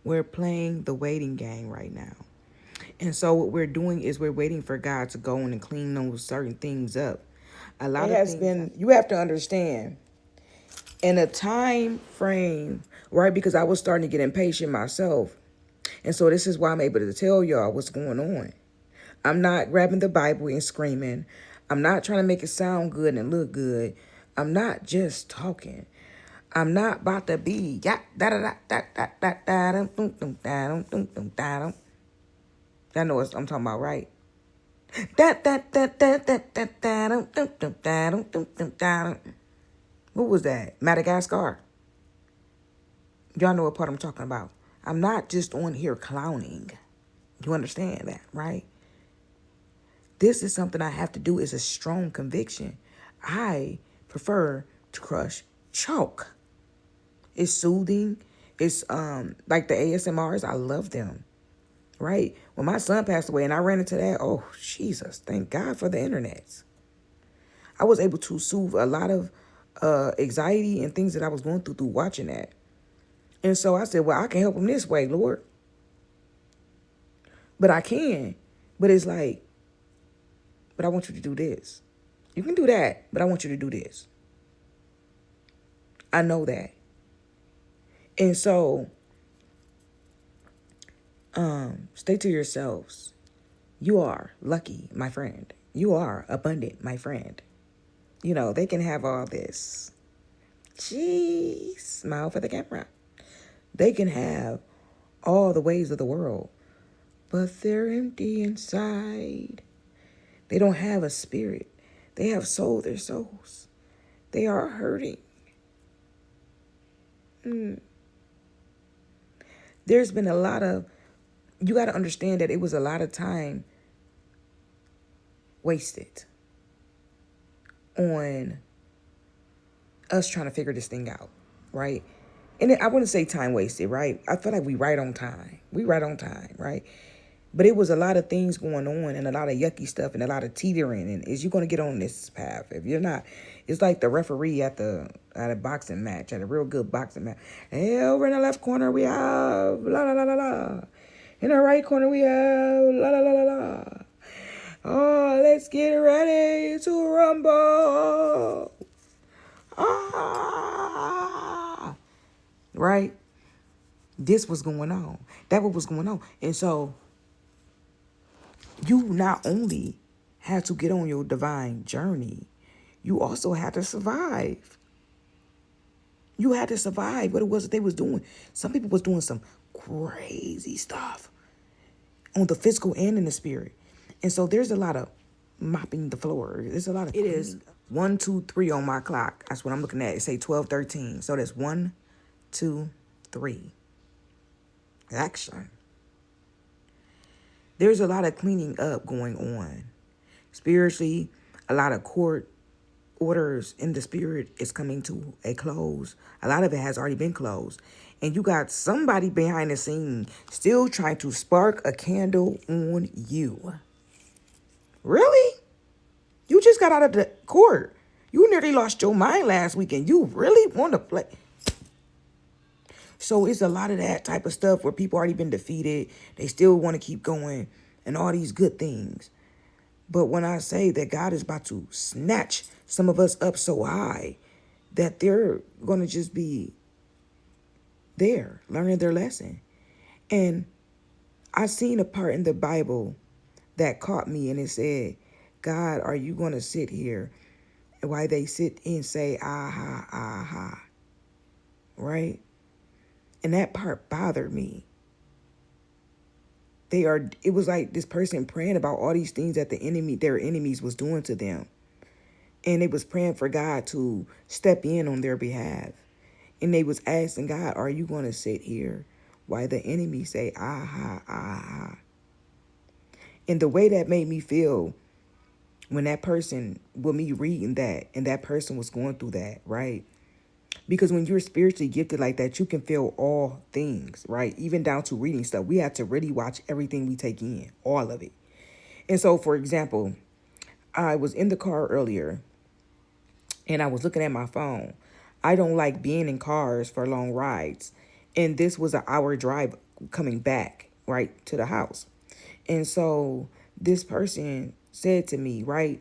We're playing the waiting game right now. And so what we're doing is we're waiting for God to go in and clean those certain things up. A lot of things you have to understand in a time frame, right? Because I was starting to get impatient myself. And so this is why I'm able to tell y'all what's going on. I'm not grabbing the Bible and screaming. I'm not trying to make it sound good and look good. I'm not just talking. I'm not about to be Y'all know what I'm talking about, right? What was that? Madagascar. Y'all know what part I'm talking about. I'm not just on here clowning. You understand that, right? This is something I have to do. It's a strong conviction. I prefer to crush chalk. It's soothing. It's like the ASMRs. I love them. Right? When my son passed away and I ran into that, oh, Jesus, thank God for the internet. I was able to soothe a lot of anxiety and things that I was going through watching that. And so I said, well, I can help him this way, Lord. But I can. But it's like, but I want you to do this. You can do that, but I want you to do this. I know that. And so, stay to yourselves. You are lucky, my friend. You are abundant, my friend. You know, they can have all this. Jeez, smile for the camera. They can have all the ways of the world, but they're empty inside. They don't have a spirit. They have sold their souls. They are hurting. There's been a lot of, you got to understand that it was a lot of time wasted on us trying to figure this thing out, right? And I wouldn't say time wasted, right? I feel like we right on time. We right on time, right? But it was a lot of things going on and a lot of yucky stuff and a lot of teetering. And is you going to get on this path? If you're not, it's like the referee at a boxing match, at a real good boxing match. Hey, over in the left corner we have la la la la la. In the right corner we have la la la la la. Oh, let's get ready to rumble. Ah, right. This was going on. That what was going on, and so. You not only had to get on your divine journey, you also had to survive. You had to survive what it was that they was doing. Some people was doing some crazy stuff on the physical and in the spirit. And so there's a lot of mopping the floor. There's a lot of, it is 1, 2, 3 on my clock. That's what I'm looking at. It say 12:13. So that's 1, 2, 3. Action. There's a lot of cleaning up going on. Spiritually, a lot of court orders in the spirit is coming to a close. A lot of it has already been closed. And you got somebody behind the scene still trying to spark a candle on you. Really? You just got out of the court. You nearly lost your mind last weekend. You really want to play. So it's a lot of that type of stuff where people already been defeated. They still want to keep going and all these good things. But when I say that God is about to snatch some of us up so high that they're going to just be there learning their lesson. And I seen a part in the Bible that caught me, and it said, God, are you going to sit here while they sit and say, aha, aha, right? And that part bothered me. It was like this person praying about all these things that their enemies was doing to them. And they was praying for God to step in on their behalf. And they was asking God, are you going to sit here while the enemy say, aha, aha? And the way that made me feel when that person, with me reading that, and that person was going through that, right? Because when you're spiritually gifted like that, you can feel all things, right? Even down to reading stuff. We have to really watch everything we take in, all of it. And so, for example, I was in the car earlier and I was looking at my phone. I don't like being in cars for long rides. And this was an hour drive coming back, right, to the house. And so this person said to me, right,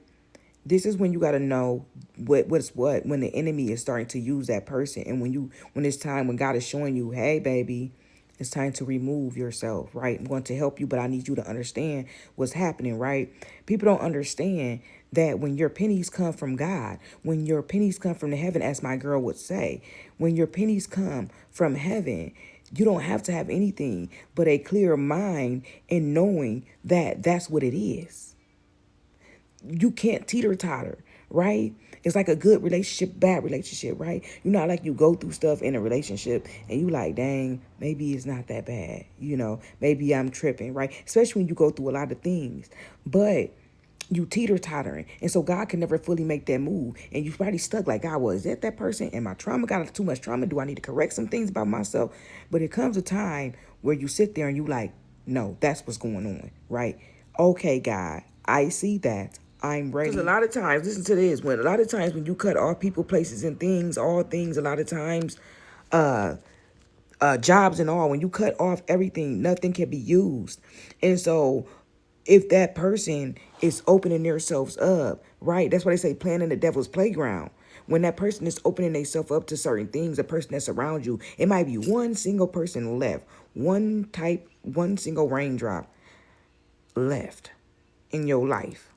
this is when you got to know what's what, when the enemy is starting to use that person. And when it's time, when God is showing you, hey, baby, it's time to remove yourself, right? I'm going to help you, but I need you to understand what's happening, right? People don't understand that when your pennies come from God, when your pennies come from the heaven, as my girl would say, when your pennies come from heaven, you don't have to have anything but a clear mind and knowing that that's what it is. You can't teeter-totter, right? It's like a good relationship, bad relationship, right? You're not like you go through stuff in a relationship and you like, dang, maybe it's not that bad. Maybe I'm tripping, right? Especially when you go through a lot of things. But you teeter-tottering. And so God can never fully make that move. And you're probably stuck like, God, well, is that person? And my trauma got too much trauma? Do I need to correct some things about myself? But it comes a time where you sit there and you like, no, that's what's going on, right? Okay, God, I see that. I'm ready. Because a lot of times, listen to this, when you cut off people, places, and things, all things, a lot of times, jobs and all, when you cut off everything, nothing can be used. And so if that person is opening themselves up, right, that's why they say playing in the devil's playground. When that person is opening themselves up to certain things, the person that's around you, it might be one single person left, one single raindrop left in your life.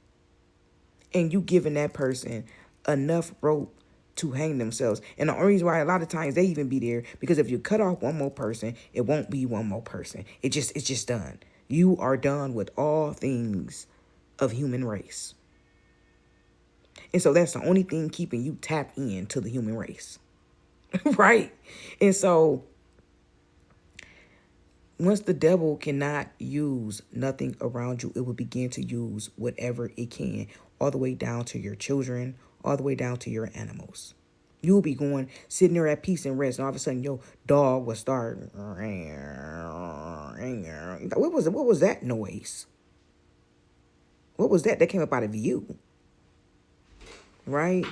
And you giving that person enough rope to hang themselves. And the only reason why a lot of times they even be there, because if you cut off one more person, it won't be one more person. It's just done. You are done with all things of human race. And so that's the only thing keeping you tapped into the human race. Right? And so once the devil cannot use nothing around you, it will begin to use whatever it can, all the way down to your children, all the way down to your animals. You'll be going, sitting there at peace and rest, and all of a sudden your dog will start. What was it? What was that noise? What was that came up out of you? Right?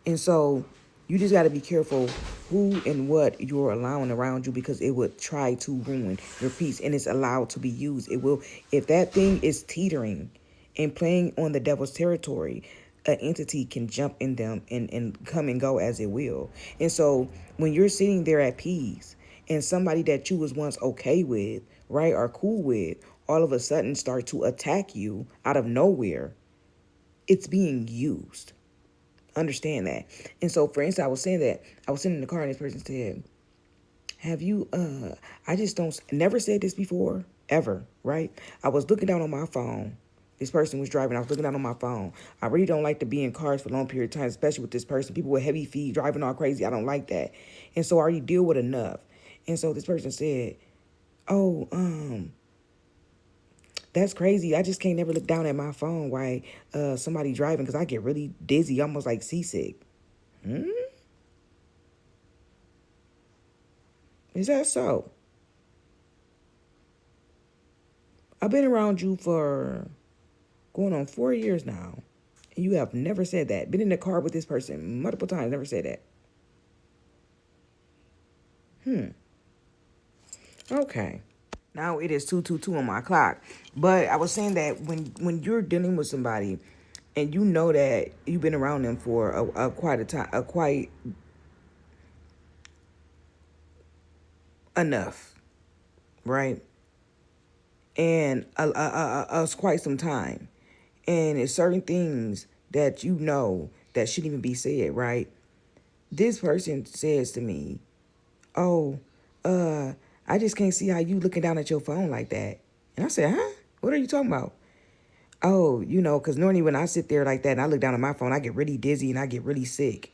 And so you just got to be careful who and what you're allowing around you, because it would try to ruin your peace, and it's allowed to be used. It will, if that thing is teetering and playing on the devil's territory, an entity can jump in them and come and go as it will. And so when you're sitting there at peace and somebody that you was once okay with, right, or cool with, all of a sudden start to attack you out of nowhere, it's being used. Understand that. And so, for instance, I was saying that I was sitting in the car and this person said, have you, I just don't, never said this before, ever, right? I was looking down on my phone. This person was driving. I was looking down on my phone. I really don't like to be in cars for a long period of time, especially with this person. People with heavy feet driving all crazy. I don't like that. And so I already deal with enough. And so this person said, oh, that's crazy. I just can't never look down at my phone while somebody driving, because I get really dizzy, almost like seasick. Is that so? I've been around you for going on 4 years now, and you have never said that. Been in the car with this person multiple times, never said that. Okay. Now it is 2:22 on my clock. But I was saying that when you're dealing with somebody and you know that you've been around them for quite a time, quite enough, right? And quite some time. And it's certain things that you know that shouldn't even be said, right? This person says to me, oh, I just can't see how you looking down at your phone like that. And I said, huh? What are you talking about? Oh, because normally when I sit there like that and I look down at my phone, I get really dizzy and I get really sick.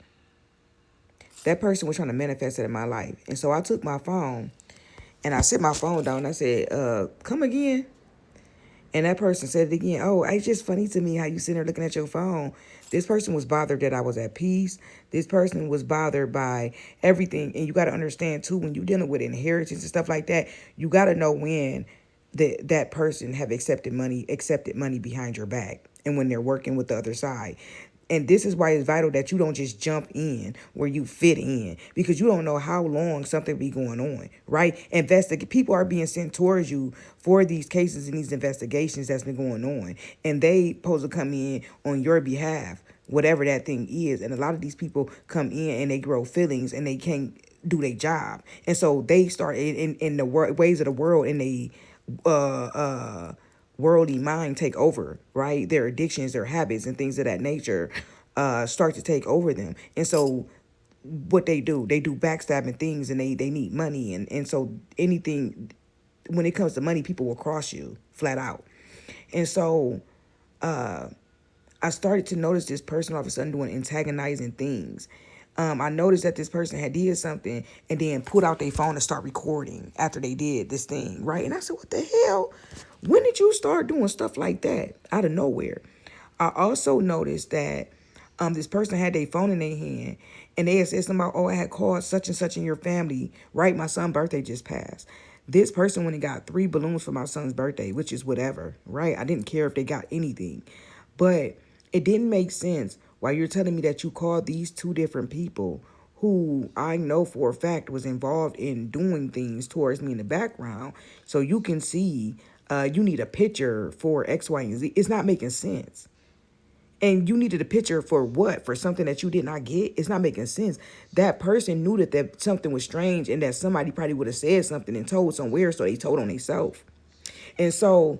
That person was trying to manifest it in my life. And so I took my phone and I set my phone down and I said, come again. And that person said it again. Oh, it's just funny to me how you sitting there looking at your phone. This person was bothered that I was at peace. This person was bothered by everything. And you got to understand, too, when you're dealing with inheritance and stuff like that, you got to know when that person have accepted money behind your back and when they're working with the other side. And this is why it's vital that you don't just jump in where you fit in, because you don't know how long something be going on, right? People are being sent towards you for these cases and these investigations that's been going on, and they supposed to come in on your behalf, whatever that thing is. And a lot of these people come in and they grow feelings and they can't do their job, and so they start in the ways of the world, and they worldly mind take over, right? Their addictions, their habits, and things of that nature start to take over them. And so what they do backstabbing things, and they need money. And so anything, when it comes to money, people will cross you flat out. And so I started to notice this person all of a sudden doing antagonizing things. I noticed that this person had did something and then pulled out their phone and start recording after they did this thing, right? And I said, what the hell? When did you start doing stuff like that out of nowhere? I also noticed that this person had their phone in their hand and they had said something about, oh, I had called such and such in your family, right? My son's birthday just passed. This person went and got 3 balloons for my son's birthday, which is whatever, right? I didn't care if they got anything. But it didn't make sense why you're telling me that you called these 2 different people who I know for a fact was involved in doing things towards me in the background, so you can see you need a picture for X, Y, and Z. It's not making sense. And you needed a picture for what? For something that you did not get? It's not making sense. That person knew that something was strange and that somebody probably would have said something and told somewhere, so they told on themselves. And so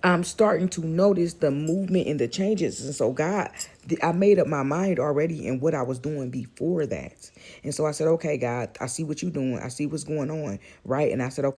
I'm starting to notice the movement and the changes. And so God, I made up my mind already in what I was doing before that. And so I said, okay, God, I see what you're doing. I see what's going on, right? And I said, okay.